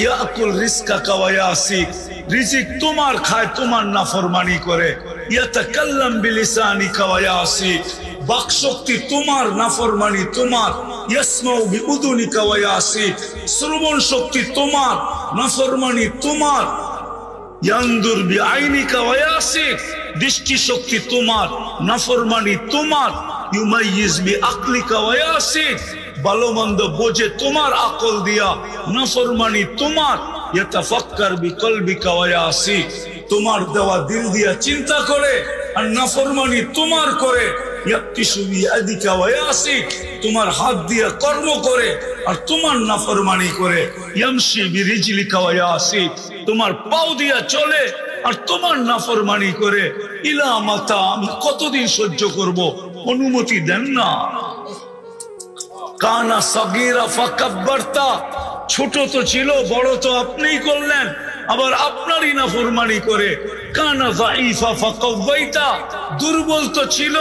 ইয়াকুল রিজকাকা ওয়া ইয়াসিক, রিজিক তোমার খায়, তোমার নাফরমানি করে। ইয়াতাকাল্লাম বিলিসানিকা ওয়া ইয়াসিক, বাকশক্তি তোমার, নাফরমানি তোমার। ইয়াসমাউ বিউদুনিকা ওয়া ইয়াসিক, শ্রবণ শক্তি তোমার, নাফরমানি তোমার। ইয়ানদুর বিআইনিকা ওয়া ইয়াসিক, দৃষ্টি শক্তি তোমার, নাফরমানি তোমার। ইউমাইয়িজ বিআকলিকা ওয়া ইয়াসিক, ভালো মন্দ বোঝে তোমার আকল দিয়া, নাফরমানি তোমার। ইয়াতাফাক্কার বিকলবিকা ওয়া ইয়াসিক, তোমার দেওয়া দিল দিয়া চিন্তা করে, আর নাফরমানি তোমার করে। ইয়াক্তিসু বিয়াদিকা ওয়া ইয়াসিক, তোমার হাত দিয়া কর্ম করে আর তোমার নাফরমানি করে। ইয়ামশি বিরিজলিকা ওয়া ইয়াসিক, তোমার পাও দিয়া চলে আর তোমার নাফরমানি করে। ইলা মাতা, আমি কতদিন সহ্য করব? অনুমতি দেন না। কানা সাগীরা ফাকাব্বারতা, ছোট তো ছিল, বড় তো আপনিই করলেন, আবার আপনারই নাফরমানি করে। কানা যাইফা ফাকাওয়াইতা, দুর্বল তো ছিল,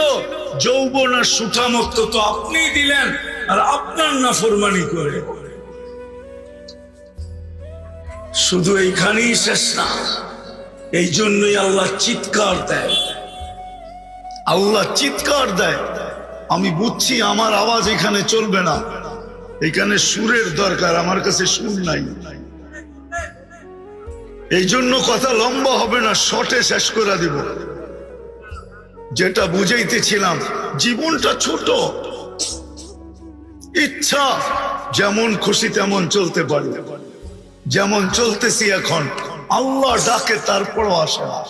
যৌবন আর সুঠামত্ব তো আপনিই দিলেন, আর আপনার নাফরমানি করে। শুধু এইখানেই শেষ না, এই জন্যই আল্লাহ চিৎকার দেয়। আল্লাহ চিৎকার দেয়। আমি বুঝছি আমার আওয়াজ এখানে চলবে না, এখানে সুরের দরকার, আমার কাছে সুর নাই। এই জন্য কথা লম্বা হবে না, শর্টে শেষ করে দিব। যেটা বুঝাইতেছিলাম, জীবনটা ছোট, ইচ্ছা যেমন খুশি তেমন চলতে পারি, যেমন চলতেছি এখন। আল্লাহ ডাকে তারপরও আসে না।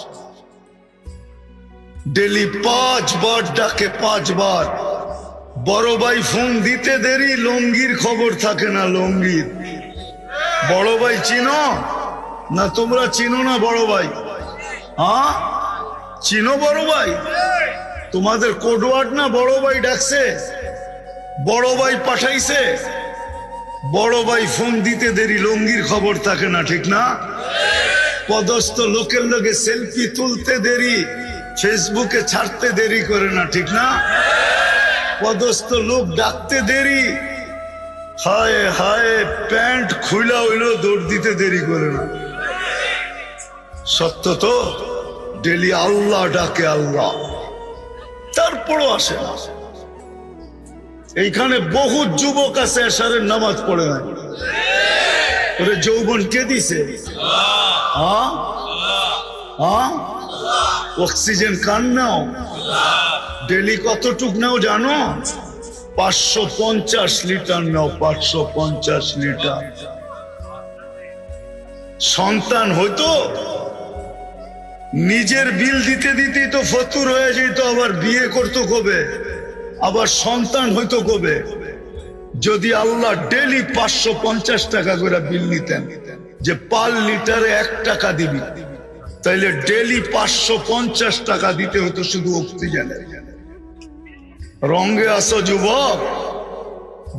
ডেলি 5 বার ডাকে, 5 বার। বড় ভাই ফোন দিতে দেরি, লঙ্গির খবর থাকে না। লঙ্গির বড় ভাই চিনো না? তোমরা চিনো না বড় ভাই? হ্যাঁ চিনো বড় ভাই? তোমাদের কোডওয়ার্ড না বড় ভাই ডাকছে? বড় ভাই পাঠাইছে, বড় ভাই ফোন দিতে দেরি, লঙ্গির খবর থাকে না, ঠিক না? পদস্থ লোকের লগে সেলফি তুলতে দেরি, ফেসবুকে ছাড়তে দেরি করে না, ঠিক না? পদস্থ লোক ডাকতে দেরি, হায় হায় প্যান্ট খুইলা হইলেও দৌড় দিতে দেরি করে না। সত্য তো? ডেলি আল্লাহ ডাকে আল্লাহ, তারপরও আসে না। এইখানে বহু যুবক আছে এশারের নামাজ পড়ে না। ওরে যৌবন কে দিছে? অক্সিজেন কান নাও, ডেলি কতটুক নাও জানো? 550 লিটার নাও, 550 লিটার। সন্তান হইতো, নিজের বিল দিতে দিতেই তো ফতুর হয়ে যেত, আবার বিয়ে করতো কবে, আবার সন্তান হইতো কবে? যদি আল্লাহ ডেলি 550 টাকা করে বিল নিতেন, যে পার লিটারে 1 টাকা দিবি, তাইলে ডেলি 550 টাকা দিতে হতো শুধু অক্সিজেনে। রঙে আসো যুবক,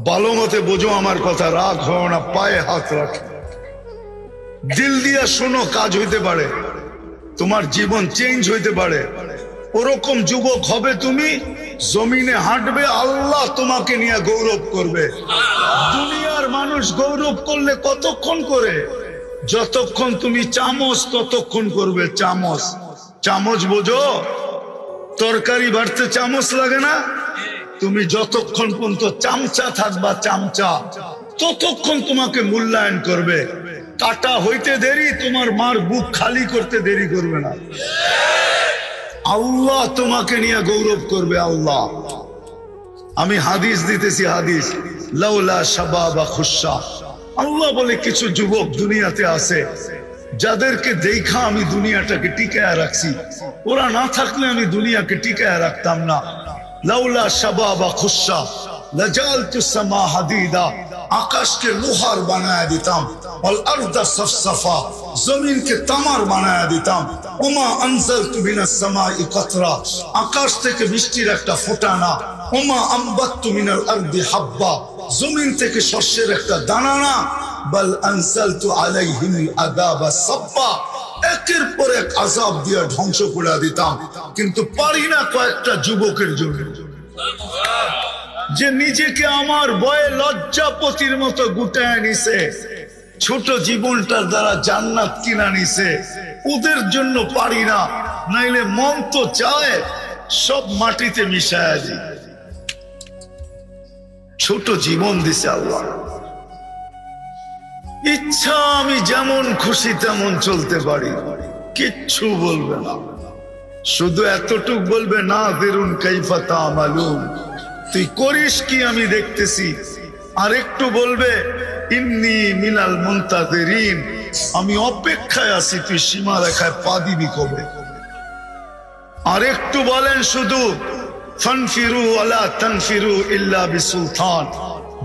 ভালো মতে বোঝো আমার কথা, রাগ হয় না, পায়ে হাত রাখো, দিল দিয়া শোনো, কাজ হইতে পারে, তোমার জীবন চেঞ্জ হইতে পারে। ওরকম যুবক হবে তুমি, জমিনে হাঁটবে, আল্লাহ তোমাকে নিয়ে গৌরব করবে। দুনিয়ার মানুষ গৌরব করলে কতক্ষণ করে? যতক্ষণ তুমি চামচ ততক্ষণ করবে। চামচ, চামচ বোঝো? তরকারি বাড়তে চামচ লাগে না? তুমি যতক্ষণ পর্যন্ত চামচা থাকবা, চামচা, ততক্ষণ তোমাকে মূল্যায়ন করবে। কাটা হইতে দেরি, তোমার মার বুক খালি করতে দেরি করবে না। আল্লাহ তোমাকে নিয়ে গৌরব করবে। আল্লাহ, আমি হাদিস দিতেছি, হাদিস, লাউলা শাবাবা খুশা। আল্লাহ বলে কিছু যুবক দুনিয়াতে আছে যাদেরকে দেখা আমি দুনিয়াটাকে টিকায় রাখছি, ওরা না থাকলে আমি দুনিয়াকে টিকায় রাখতাম না। লাউলা শাবাবা খুশা লাজালতু সামা হাদিদা, আকাশকে লোহার বানায় দিতাম, ওয়াল আরদা সফসফা, জমিনকে তামার বানায় দিতাম। ওমা আনজালতু মিনাস সামাই কাতরা, আকাশ থেকে বৃষ্টির একটা ফোঁটা না। ওমা আম্বাততু মিনাল আরদি হাব্বা, জমিন থেকে শস্যের একটা দানা না। বাল আনজালতু আলাইহিল আযাবা সাব্বা, একের পর এক আযাব দিয়ে ধ্বংস করে দিতাম। কিন্তু পারি না কয়েকটা যুবকের জন্য, যে নিজেকে আমার ভয়ে লজ্জাপতির মতো গুটায় নিছে, ছোট জীবনটার দ্বারা জান্নাত কিনা নিছে। ওদের জন্য পারি না, নাইলে মন তো চায় সব মাটিতে মিশায় দিই। ছোট জীবন দিছে আল্লাহ, ইচ্ছা আমি যেমন খুশি তেমন চলতে পারি, কিচ্ছু বলবে না। শুধু এতটুক বলবে, না দেরুন কাইফা তা'মালুন, তুই করিস কি আমি দেখতেছি। আর একটু বলবে, ইন্নী মিনাল মুনতাযিরিন, আমি অপেক্ষায় আছি, তুই সীমা রেখায় পা দিবি কবে। আর একটু বলেন শুধু, ফানফিরু ওয়ালা তানফিরু ইল্লা বিসুলতান,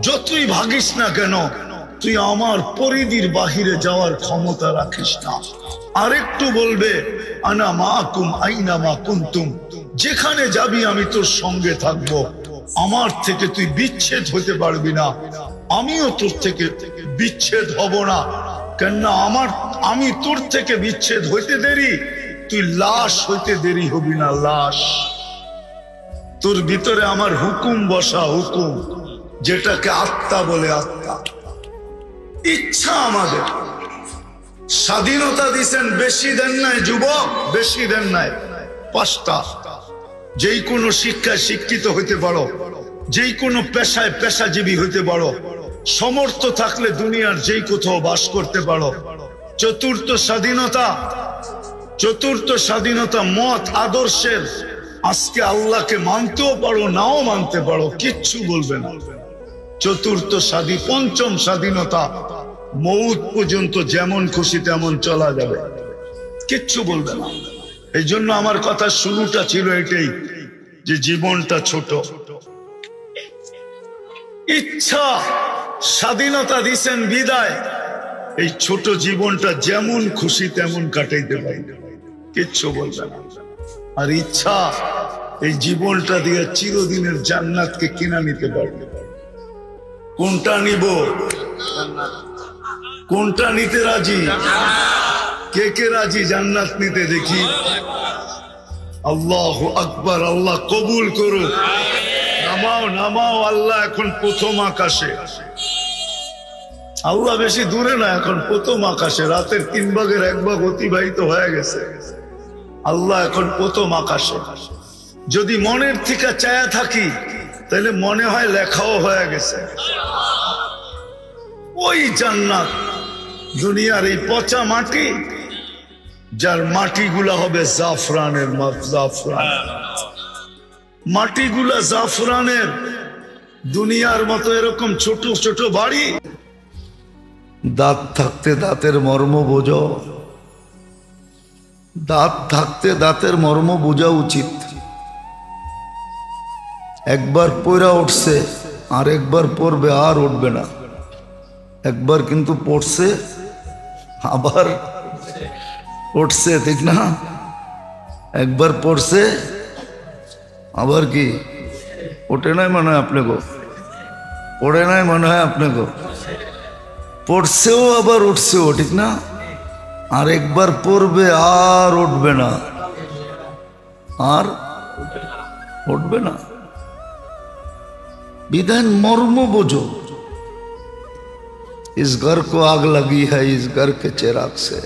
যতই ভাগিস না কেন তুই আমার পরিধির বাহিরে যাওয়ার ক্ষমতা রাখিস না। আর একটু বলবে, আনা মাকুম আইনা মা কুনতুম, যেখানে যাবি আমি তোর সঙ্গে থাকবো, আমার থেকে তুই বিচ্ছেদ হতে পারবি না, আমিও তোর থেকে বিচ্ছেদ হব না। কেননা আমি তোর থেকে বিচ্ছেদ হইতে দেরি, তুই লাশ হইতে দেরি হবি না। লাশ, তোর ভিতরে আমার হুকুম বসা, হুকুম, যেটাকে আত্মা বলে, আত্মা। ইচ্ছা আমাদের, স্বাধীনতা দিছেন, বেশি দেন নাই যুবক, বেশি দেন নাই। 5টা, যেই কোনো শিক্ষায় শিক্ষিত হইতে পারো, যেই কোনো পেশায় পেশাজীবী হইতে পারো, সমর্থ থাকলে দুনিয়ার যেই কোথাও বাস করতে পারো। 4র্থ স্বাধীনতা, 4র্থ স্বাধীনতা মত আদর্শের। আজকে আল্লাহকে মানতেও পারো, নাও মানতে পারো, কিচ্ছু বলবে না। 4র্থ স্বাধীন, 5ম স্বাধীনতা, মৌত পর্যন্ত যেমন খুশি তেমন চলা যাবে, কিচ্ছু বলবে না। এই জন্য আমার কথা শুরুটা ছিল এটাই, যে জীবনটা ছোট। ইচ্ছা, স্বাধীনতা দিছেন বিদায়, এই ছোট জীবনটা যেমন খুশি তেমন কাটাইতে পারি, কিচ্ছু বলবে না। আর ইচ্ছা, এই জীবনটা দিয়ে চিরদিনের জান্নাতকে কিনা নিতে পারবে। কোনটা নিব? কোনটা নিতে রাজি? কে কে রাজি জান্নাত নিতে দেখি? আল্লাহু আকবার। আল্লাহ কবুল করুক। নামাও নামাও। আল্লাহ এখন প্রথম আকাশে। আল্লাহ বেশি দূরে না, এখন প্রথম আকাশে। রাতের 3 ভাগের 1 ভাগ অতিবাহিত হয়ে গেছে। আল্লাহ এখন প্রথম আকাশে। যদি মনের থেকে চায়া থাকি তাহলে মনে হয় লেখাও হয়ে গেছে। ওই জান্নাত দুনিয়ার এই পচা মাটি, যার মাটিগুলা হবে জাফরানের। জাফরান মাটিগুলা জাফরানের। দুনিয়ার মতো এরকম ছোট ছোট বাড়ি। দাঁত থাকতে দাঁতের মর্ম বোঝো। দাঁত থাকতে দাঁতের মর্ম বোঝা উচিত। একবার পয়রা উঠছে, আর একবার পড়বে, আর উঠবে না। একবার কিন্তু পড়ছে, আবার উঠছে, ঠিক না? একবার পড়ছে, আবার কি ওঠে নাই মনে হয় আপনাকে? পড়ে নাই মনে হয় আপনাকে? পড়ছেও আবার উঠছেও, ঠিক না? আর একবার পড়বে, আর উঠবে না, আর উঠবে না। বিধান মর্ম বোঝো। इस घर को आग लगी है इस घर के चिराग से।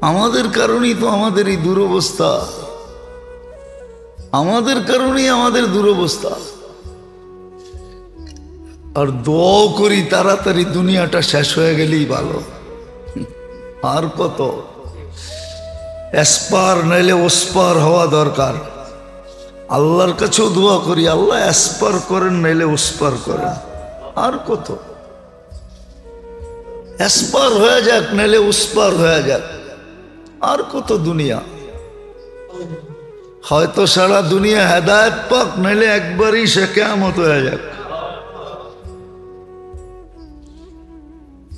আমাদের কারণেই তো আমাদের এই দুরবস্থা। আমাদের কারণেই আমাদের দুরবস্থা। আর দোয়া করি তাড়াতাড়ি দুনিয়াটা শেষ হয়ে গেলেই ভালো। আর কত এসপার নাইলে ওসপার হওয়া দরকার। আল্লাহর কাছেও দোয়া করি, আল্লাহ এসপার করেন নাইলে ওসপার করেন। আর কত এসপার হয়ে যাক নাইলে উসপার হয়ে যাক। আর কত দুনিয়া। হয়তো সারা দুনিয়া হেদায়েত পাক, নাইলে একবারই সে কিয়ামত হয়ে যাক।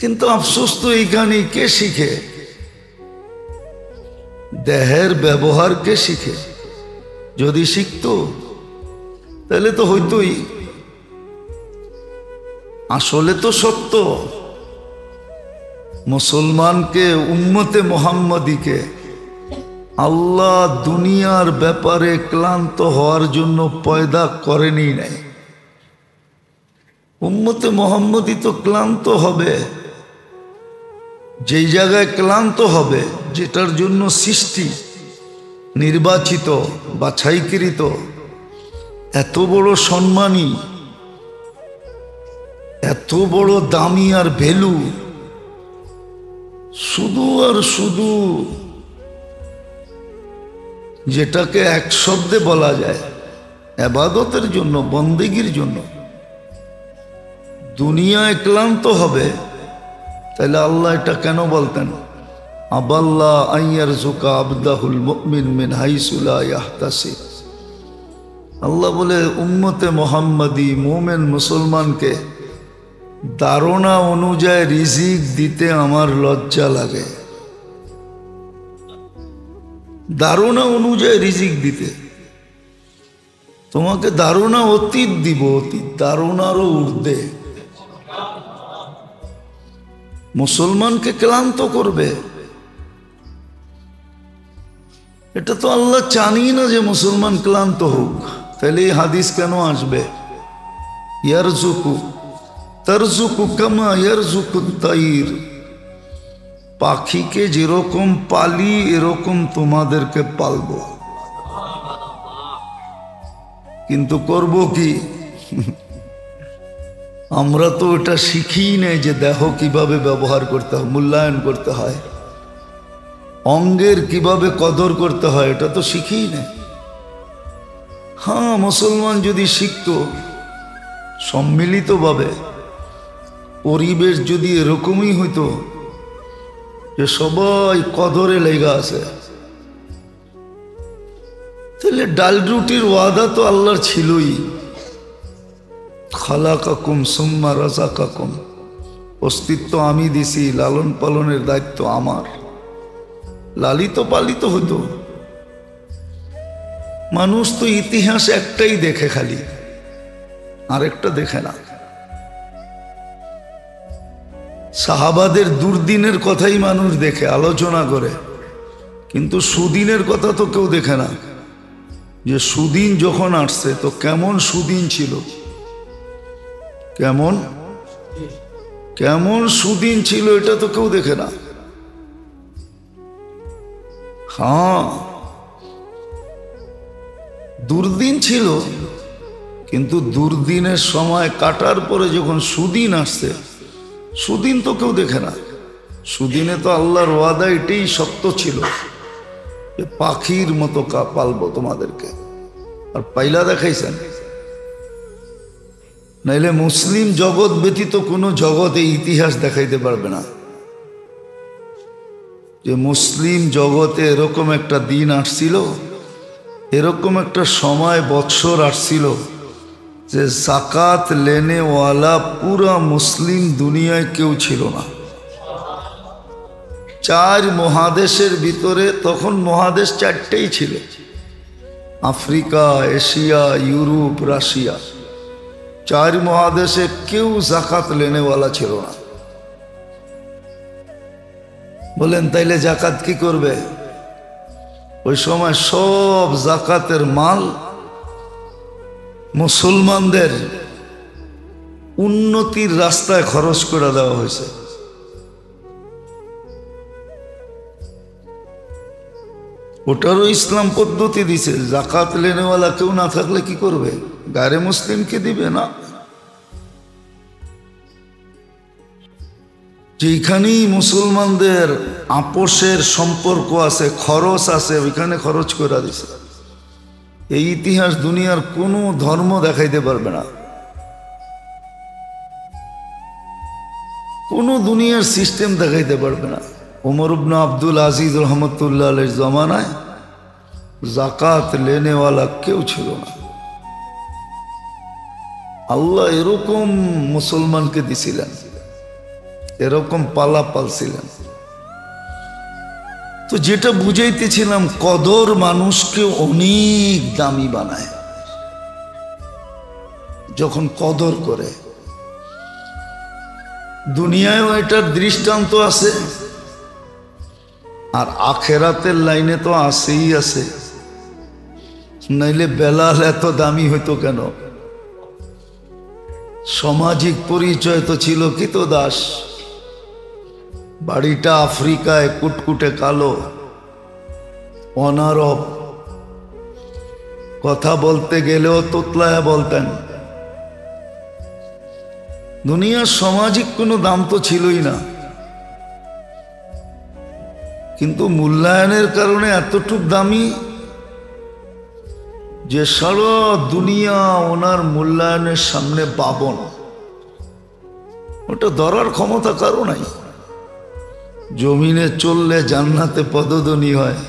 কিন্তু আফসোস তো এইখানে কে শিখে? দেহের ব্যবহার কে শিখে? যদি শিখতো তাহলে তো হইতোই। আসলে তো সত্য, মুসলমানকে, উম্মতে মুহাম্মাদীকে আল্লাহ দুনিয়ার ব্যাপারে ক্লান্ত হওয়ার জন্য পয়দা করেনি নাই। উম্মতে মুহাম্মাদী তো ক্লান্ত হবে যেই জায়গায় ক্লান্ত হবে, যেটার জন্য সৃষ্টি, নির্বাচিত, বাছাইকৃত, এত বড় সম্মানী, এত বড় দামি আর ভ্যালু, শুধু আর শুধু যেটাকে এক শব্দে বলা যায় ইবাদতের জন্য, বন্দেগীর জন্য দুনিয়ায় ক্লান্ত হবে, তাহলে আল্লাহ এটা কেন বলতেন? আবাল্লাহ আইয়ারযুকা আবদাহুল মুমিন মিন হাইসু লা ইয়াহতাসিব। আল্লাহ বলে উম্মতে মুহাম্মাদী মুমিন মুসলমানকে ধারণা অনুযায়ী রিজিক দিতে আমার লজ্জা লাগে। ধারণা অনুযায়ী রিজিক দিতে। তোমাকে ধারণা অতীত দিব, অতীত ধারণারও ঊর্ধ্বে। মুসলমানকে ক্লান্ত করবে, এটা তো আল্লাহ চানই না যে মুসলমান ক্লান্ত হোক। তাহলে এই হাদিস কেন আসবে? ইয়ারযুকু তারযুকু কামা ইয়ারযুকু তাইর। পাখিকে যেরকম পালি এরকম তোমাদেরকে পালবো। কিন্তু করব কি? আমরা তো এটা শিখি নাই যে দেহ কিভাবে ব্যবহার করতে হয়, মূল্যায়ন করতে হয়, অঙ্গের কিভাবে কদর করতে হয়, এটা তো শিখি নাই। হ্যাঁ, মুসলমান যদি শিখত সম্মিলিতভাবে, পরিবেশ যদি এরকমই হইতো যে সবাই কদরে লেগা আছে, তাহলে ডাল রুটির ওয়াদা তো আল্লাহর ছিলই। খালাকাকুম সুম্মা রাযাকাকুম, অস্তিত্ব আমি দিছি, লালন পালনের দায়িত্ব আমার। লালিত পালিত হতো। মানুষ তো ইতিহাস একটাই দেখে, খালি আরেকটা দেখে না। সাহাবাদের দুর্দিনের কথাই মানুষ দেখে, আলোচনা করে, কিন্তু সুদিনের কথা তো কেউ দেখে না, যে সুদিন যখন আসছে তো কেমন সুদিন ছিল, কেমন কেমন সুদিন ছিল, এটা তো কেউ দেখে না। হ্যাঁ, দুর্দিন ছিল, কিন্তু দুর্দিনের সময় কাটার পরে যখন সুদিন আসছে, সুদিন তো কেউ দেখে না। সুদিনে তো আল্লাহর ওয়াদা এটাই সত্য ছিল, যে পাখির মতো পালবো তোমাদেরকে, আর পাইলা দেখাইছেন। নাইলে মুসলিম জগৎ ব্যতীত কোনো জগতে ইতিহাস দেখাইতে পারবে না যে মুসলিম জগতে এরকম একটা দিন আসছিল, এরকম একটা সময় বৎসর আসছিল যে যাকাত লেনেওয়ালা পুরা মুসলিম দুনিয়ায় কেউ ছিল না। 4 মহাদেশের ভিতরে, তখন মহাদেশ 4টেই ছিল, আফ্রিকা, এশিয়া, ইউরোপ, রাশিয়া। 4 মহাদেশে কেউ যাকাত লেনেওয়ালা ছিল না। বলেন তাইলে যাকাত কি করবে? ওই সময় সব যাকাতের মাল মুসলমানদের উন্নতির রাস্তায় খরচ করে দেওয়া হয়েছে। ওটারও ইসলাম পদ্ধতি দিছে। যাকাত লেনেওয়ালা কেউ না থাকলে কি করবে? গায়ে মুসলিমকে দিবে না। যেখানেই মুসলমানদের আপোষের সম্পর্ক আছে, খরচ আছে, ওইখানে খরচ করে দিছে। এই ইতিহাস দুনিয়ার কোনো ধর্ম দেখাইতে পারবে না, কোন দুনিয়ার সিস্টেম দেখাইতে পারবে না। ওমর ইবনে আব্দুল আজিজ রহমতুল্লাহ আলাইহির জমানায় যাকাত লেনেওয়ালা কেউ ছিল না। আল্লাহ এরকম মুসলমানকে দিছিলেন, এরকম পালা পালছিলেন। তো যেটা বুঝাইতেছিলাম, কদর মানুষকে অনেক দামি বানায়। যখন কদর করে, দুনিয়ায়ও এটার দৃষ্টান্ত আছে, আর আখেরাতের লাইনে তো আছেই আছে। নাইলে বেলাল এত দামি হইতো কেন? সামাজিক পরিচয় তো ছিল কৃতদাস। বাড়িটা আফ্রিকায়, কুটকুটে কালো, অনারব, কথা বলতে গেলেও তোতলায়া বলতেন। দুনিয়ার সামাজিক কোনো দাম তো ছিলই না, কিন্তু মূল্যায়নের কারণে এতটুক দামি যে সারা দুনিয়া ওনার মূল্যায়নের সামনে পাবন। ওটা ধরার ক্ষমতা কারো নাই। জমিনে চললে জান্নাতে পদধ্বনি হয়।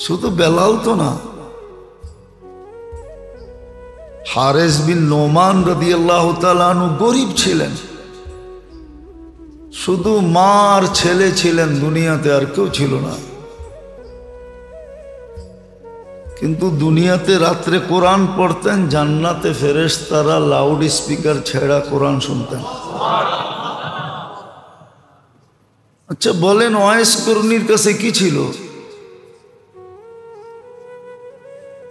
শুধু বেলাল তো না, হারেস বিন নোমান রাদিয়াল্লাহু তাআলা আনহু গরিব ছিলেন, শুধু মার ছেলে ছিলেন দুনিয়াতে, আর কেউ ছিল না। কিন্তু দুনিয়াতে রাত্রে কোরআন পড়তেন, জান্নাতে ফেরেশতারা লাউড স্পিকার ছেড়া কোরআন শুনতেন। আচ্ছা বলেন, ওয়াইস করণীর কাছে কি ছিল?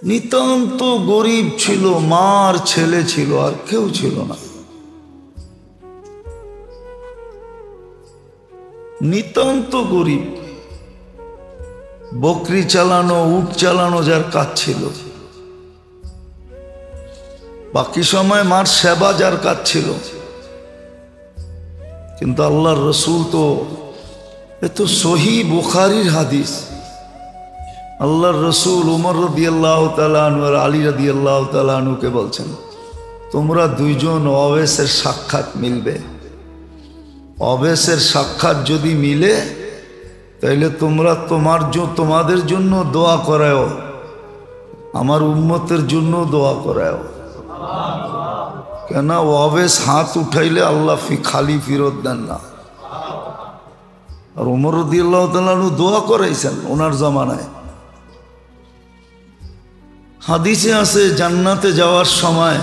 নিতান্ত গরিব ছিল, মার ছেলে ছিল, আর কেউ ছিল না। নিতান্ত গরিব। বকরি চালানো, উট চালানো যার কাজ ছিল, বাকি সময় মার সেবা যার কাজ ছিল। কিন্তু আল্লাহর রসুল তো, এ তো সহি বুখারীর হাদিস, আল্লাহর রসুল উমর রাদিয়াল্লাহু তাআলা আনহু আর আলী রাদিয়াল্লাহু তাআলা আনহুকে বলছেন, তোমরা দুইজন অবেসের সাক্ষাৎ মিলবে। অবেসের সাক্ষাৎ যদি মিলে, তাইলে তোমরা তোমাদের জন্য দোয়া করাও, আমার উম্মতের জন্য দোয়া করাও। কেন? অবেস হাত উঠাইলে আল্লাহ খালি ফিরত দেন না। আর উমর রাদিয়াল্লাহু তাআলা আনহু দোয়া করাইছেন ওনার জমানায়। হাদিসে আছে, জান্নাতে যাওয়ার সময়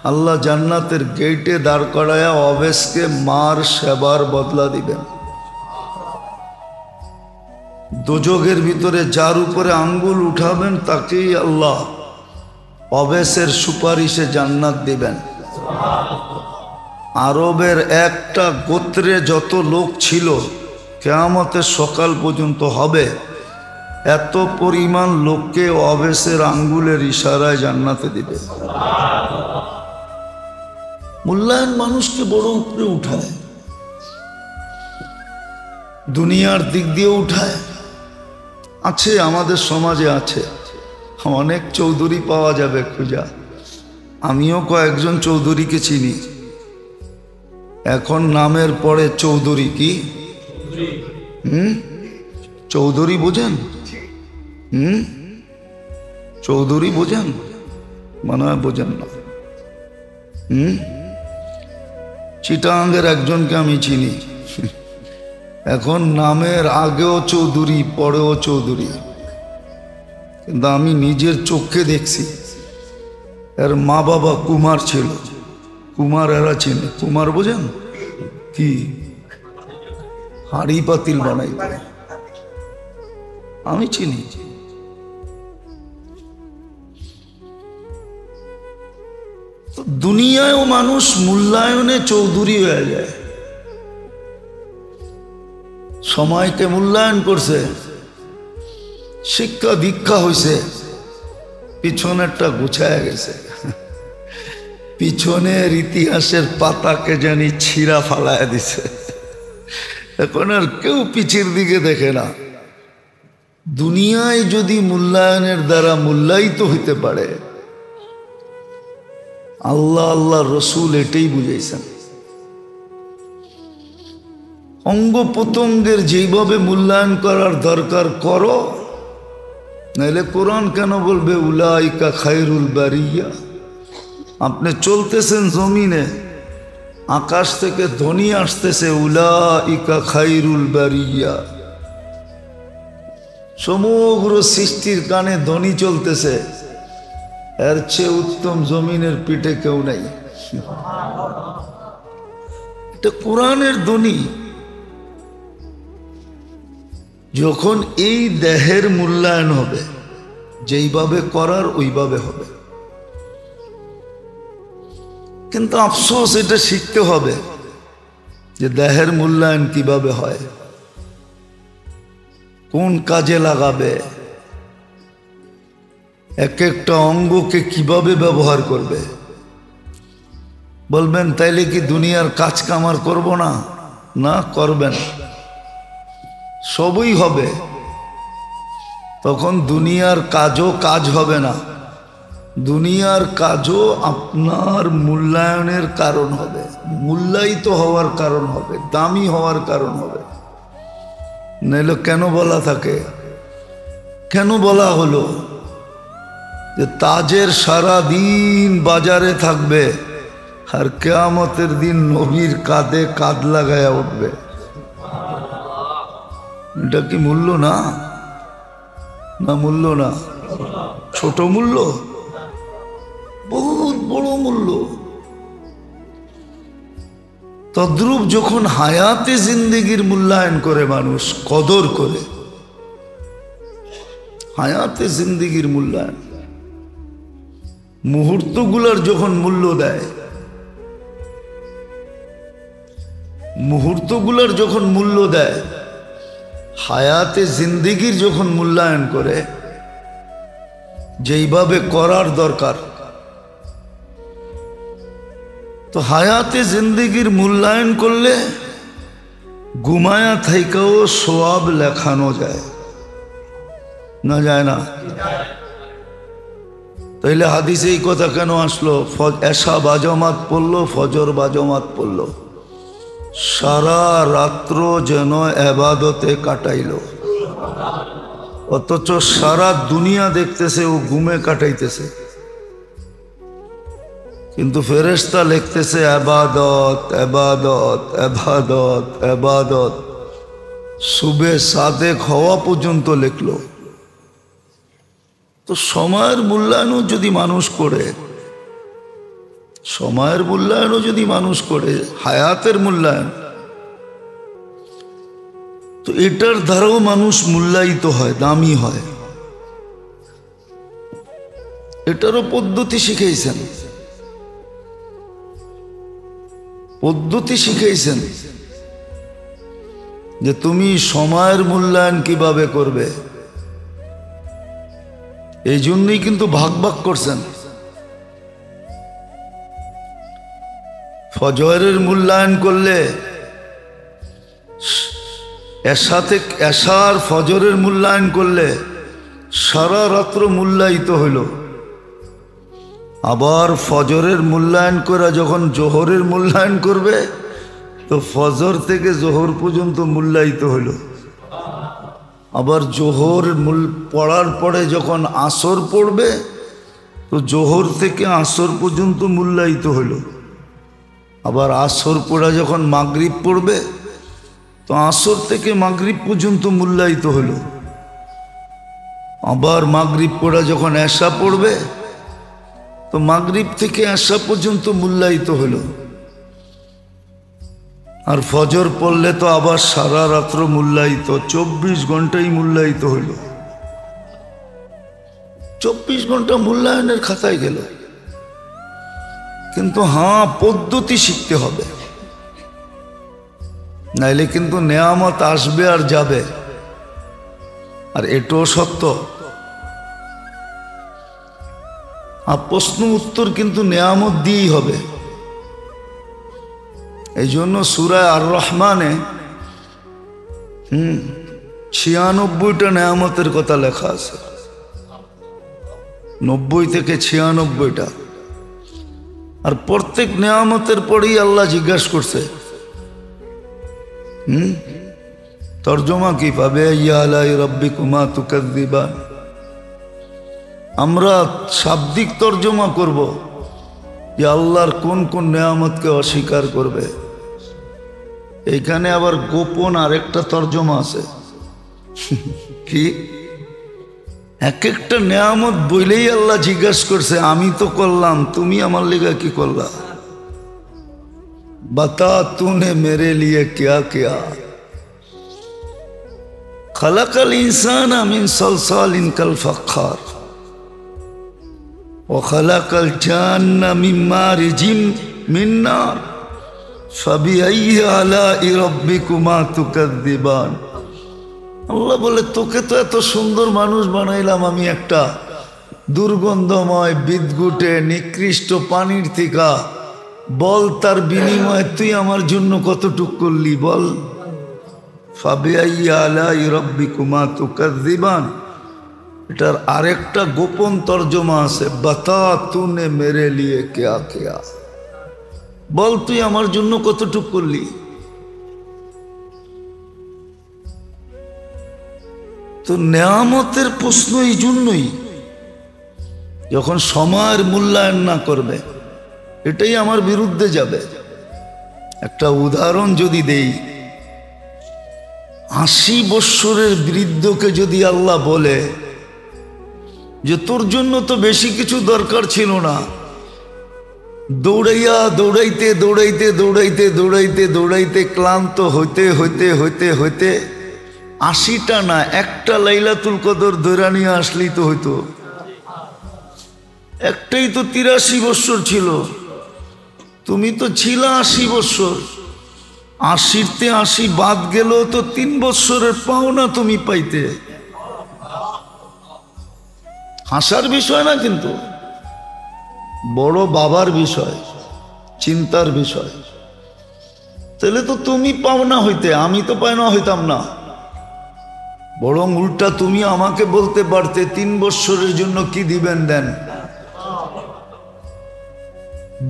আল্লাহ জান্নাতের গেটে দাঁড় করায়া অবেশকে মার সেবার বদলা দিবেন। দোজখের ভিতরে যার উপরে আঙ্গুল উঠাবেন তাকেই আল্লাহ অবেশের সুপারিশে জান্নাত দিবেন। আরবের একটা গোত্রে যত লোক ছিল কিয়ামতের সকাল পর্যন্ত হবে, এত পরিমাণ লোককে অবেশের আঙ্গুলের ইশারায় জান্নাতে দিবে। মূল্যায়ন মানুষকে বড় উপরে উঠায়, দুনিয়ার দিক দিয়ে উঠায়। আছে আমাদের সমাজে আছে, অনেক চৌধুরী পাওয়া যাবে খুঁজা। আমিও কয়েকজন চৌধুরীকে চিনি। এখন নামের পরে চৌধুরী। কি চৌধুরী বোঝেন? চৌধুরী বোঝেন? মনে হয় বোঝেন না। চিটাঙ্গের একজনকে আমি চিনি, এখন নামের আগেও চৌধুরী পরেও চৌধুরী, কিন্তু আমি নিজের চোখে দেখছি এর মা বাবা কুমার ছিল। কুমার এরা চিনে। কুমার বোঝেন? কি হাড়ি পাতিল বানাই, আমি চিনি। তো দুনিয়ায়ও মানুষ মূল্যায়নে চৌধুরী হয়ে যায়। সময়কে মূল্যায়ন করছে, শিক্ষা দীক্ষা হয়েছে, পিছনেরটা গুছায় গেছে। পিছনের ইতিহাসের পাতাকে জানি ছিঁড়া ফালায় দিছে। এখন আর কেউ পিছের দিকে দেখে না। দুনিয়ায় যদি মূল্যায়নের দ্বারা মূল্যায়িত হইতে পারে, আল্লাহ আল্লাহ রসুল এটাই বুঝাইছেন। অঙ্গ প্রত্যঙ্গের যেইভাবে মূল্যায়ন করার দরকার করো, নাইলে কোরআন কেন বলবে উলাইকা খায়রুল বারিয়া? আপনি চলতেছেন জমিনে, আকাশ থেকে ধ্বনি আসতেছে উলাইকা খায়রুল বারিয়া। সমগ্র সৃষ্টির কানে ধ্বনি চলতেছে, এর চেয়ে উত্তম জমিনের পিঠে কেউ নাই। এটা কোরআনের ধ্বনি। যখন এই দেহের মূল্যায়ন হবে, যেইভাবে করার ওইভাবে হবে। কিন্তু আফসোস, এটা শিখতে হবে যে দেহের মূল্যায়ন কিভাবে হয়, কোন কাজে লাগাবে, এক একটা অঙ্গকে কিভাবে ব্যবহার করবে। বলবেন তাইলে কি দুনিয়ার কাজ কামার করব না? না, করবেন, সবই হবে। তখন দুনিয়ার কাজও কাজ হবে না, দুনিয়ার কাজও আপনার মূল্যায়নের কারণ হবে, মূল্যায়িত হওয়ার কারণ হবে, দামি হওয়ার কারণ হবে। নইলে কেন বলা থাকে, কেন বলা হলো যে তাজের সারা দিন বাজারে থাকবে আর কিয়ামতের দিন নবীর কাঁধে কাঁধ লাগায়া উঠবে? এটা কি মূল্য না? না মূল্য না? ছোট মূল্য? বহুত বড় মূল্য। তদ্রূপ যখন হায়াতে জিন্দেগির মূল্যায়ন করে মানুষ, কদর করে, হায়াতে জিন্দেগির মূল্যায়ন, মুহূর্তগুলোর যখন মূল্য দেয়, মুহূর্তগুলোর যখন মূল্য দেয়, হায়াতে জিন্দেগির যখন মূল্যায়ন করে, যেইভাবে করার দরকার, তো হায়াতে জিন্দেগির মূল্যায়ন করলে ঘুমায়া থাইকাও সওয়াব লেখানো যায় না? যায় না? তাইলে হাদিসে এই কথা কেন আসলো? এশা বাজমাত পড়লো, ফজর বাজমাত পড়লো, সারা রাত্র যেন এবাদতে কাটাইল, অথচ সারা দুনিয়া দেখতেছে ও ঘুমে কাটাইতেছে। কিন্তু ফেরেশতা লিখতেছে ইবাদত ইবাদত ইবাদত ইবাদত, সুবে সাদেক হওয়া পর্যন্ত লিখলো। তো সময়ের মূল্যায়নও যদি মানুষ করে, সময়ের মূল্যায়নও যদি মানুষ করে, হায়াতের মূল্যায়ন, তো এটার দ্বারাও মানুষ মূল্যায়িত হয়, দামি হয়। এটারও পদ্ধতি শিখাইছেন, যে তুমি সময়ের মূল্যায়ন কিভাবে করবে। এই জন্যই কিন্তু ভাগ ভাগ করছেন। ফজরের মূল্যায়ন করলে, এশার ফজরের মূল্যায়ন করলে সারা রাত্র মূল্যায়িত হইল। আবার ফজরের মূল্যায়ন করে যখন জোহরের মূল্যায়ন করবে, তো ফজর থেকে জোহর পর্যন্ত মূল্যায়িত হইল। আবার জোহর পড়ার পরে যখন আসর পড়বে, তো জোহর থেকে আসর পর্যন্ত মূল্যায়িত হইল। আবার আসর পড়া যখন মাগরিব পড়বে, তো আসর থেকে মাগরিব পর্যন্ত মূল্যায়িত হইল। আবার মাগরিব পড়া যখন এশা পড়বে, তো মাগরিব থেকে এশা পর্যন্ত মূল্যায়িত হইল। আর ফজর পড়লে তো আবার সারা রাত্র মূল্যায়িত, 24 ঘন্টাই মূল্যায়িত হইল। 24 ঘন্টা মূল্যায়নের খাতায় গেল। কিন্তু হ্যাঁ, পদ্ধতি শিখতে হবে, নাইলে কিন্তু নেয়ামত আসবে আর যাবে। আর এটাও সত্য, আর প্রশ্ন উত্তর কিন্তু নেয়ামত দিয়েই হবে। এই জন্য সূরা আর রহমানে 96টা নেয়ামতের কথা লেখা আছে, 90 থেকে 96টা। আর প্রত্যেক নেয়ামতের পরেই আল্লাহ জিজ্ঞাসা করছে, তর্জমা কি পাবে, ইয়া আলাই রাব্বিকুমা তুকাযযিবান। আমরা শাব্দিক তর্জমা করব যে আল্লাহর কোন কোন নেয়ামতকে অস্বীকার করবে। এইখানে আবার গোপন আরেকটা তর্জমা আছে, কি এক একটা নেয়ামত বইলেই আল্লাহ জিজ্ঞাসা করছে, আমি তো করলাম, তুমি আমার লিগা কি করলা, बता तूने मेरे लिए क्या किया। खलकल इंसान मिन सलसालिन कल फख्खार व खलकल जान्न मिन मारिजिम मिन नार फबिअय्यि आलाइ रब्बिकुमा तुकद्दिबान। আল্লাহ বলে, তোকে তো এত সুন্দর মানুষ বানাইলাম আমি, একটা দুর্গন্ধময় বিদঘুটে নিকৃষ্ট পানির থেকে, বল তার বিনিময়ে তুই আমার জন্য কতটুক করলি বল। ফাবিআইয়ি আলাই রাব্বিকুমা তুকাযযিবান। এটার আরেকটা গোপন তর্জমা আছে, বাতা তুনে মেরে লিয়ে কিয়া কিয়া, বল তুই আমার জন্য কতটুক করলি। তো নেয়ামতের প্রশ্ন এই জন্যই, যখন সময়ের মূল্যায়ন না করবে, এটাই আমার বিরুদ্ধে যাবে। একটা উদাহরণ যদি দেই, 80 বৎসরের বৃদ্ধকে যদি আল্লাহ বলে যে তোর জন্য তো বেশি কিছু দরকার ছিল না, দৌড়াইয়া দৌড়াইতে দৌড়াইতে দৌড়াইতে দৌড়াইতে দৌড়াইতে ক্লান্ত হইতে হইতে হইতে হইতে 80টা না, একটা লাইলাতুল কদর ধরে নিয়ে আসলেই তো হইতো। একটাই তো 83 বৎসর ছিল, তুমি তো ছিল 80 বৎসর। 80তে 80 বাদ গেল তো 3 বৎসরের পাওনা তুমি পাইতে। হাসার বিষয় না, কিন্তু বড় বাবার বিষয়, চিন্তার বিষয়। তাহলে তো তুমি পাওনা হইতে, আমি তো পাওনা হইতাম না। বরং উল্টা তুমি আমাকে বলতে পারতে 3 বৎসরের জন্য কি দিবেন দেন।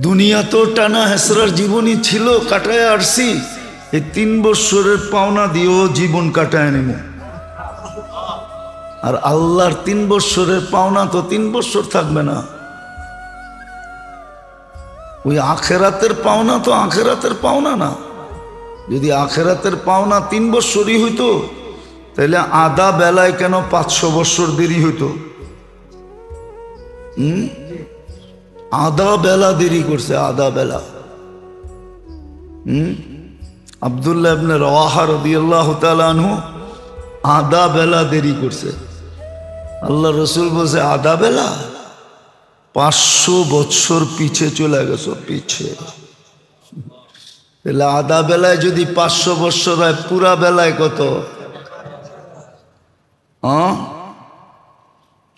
দুনিয়া তো টানা হেসরার জীবনই ছিল, কাটায় আসছি, এই 3 বৎসরের পাওনা দিয়েও জীবন কাটায় নেব। আর আল্লাহর 3 বৎসরের পাওনা তো 3 বৎসর থাকবে না। ওই আখেরাতের পাওনা তো আখেরাতের পাওনা না। যদি আখেরাতের পাওনা 3 বৎসরই হইতো, তাহলে আধা বেলায় কেন 500 বৎসর দেরি হইতো? আধা বেলা দেরি করছে, আধা বেলা। আব্দুল্লাহ ইবনে রাওয়াহা রাদিয়াল্লাহু তাআলা আনহু আধা বেলা দেরি করছে। আল্লাহ রসুল বলছে আধা বেলা? 500 বছর পিছে চলে গেছ, পিছে। তাহলে আধা বেলায় যদি 500 বছর হয়, পুরা বেলায় কত?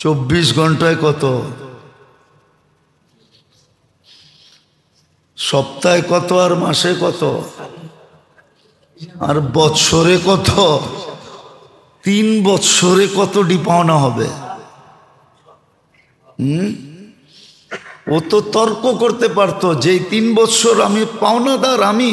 24 ঘন্টায় কত? সপ্তাহে কত? আর মাসে কত? আর বছরে কত? 3 বছরে কতটি পাওনা হবে? ও তো তর্ক করতে পারতো যে 3 বছর আমি পাওনাদার, আমি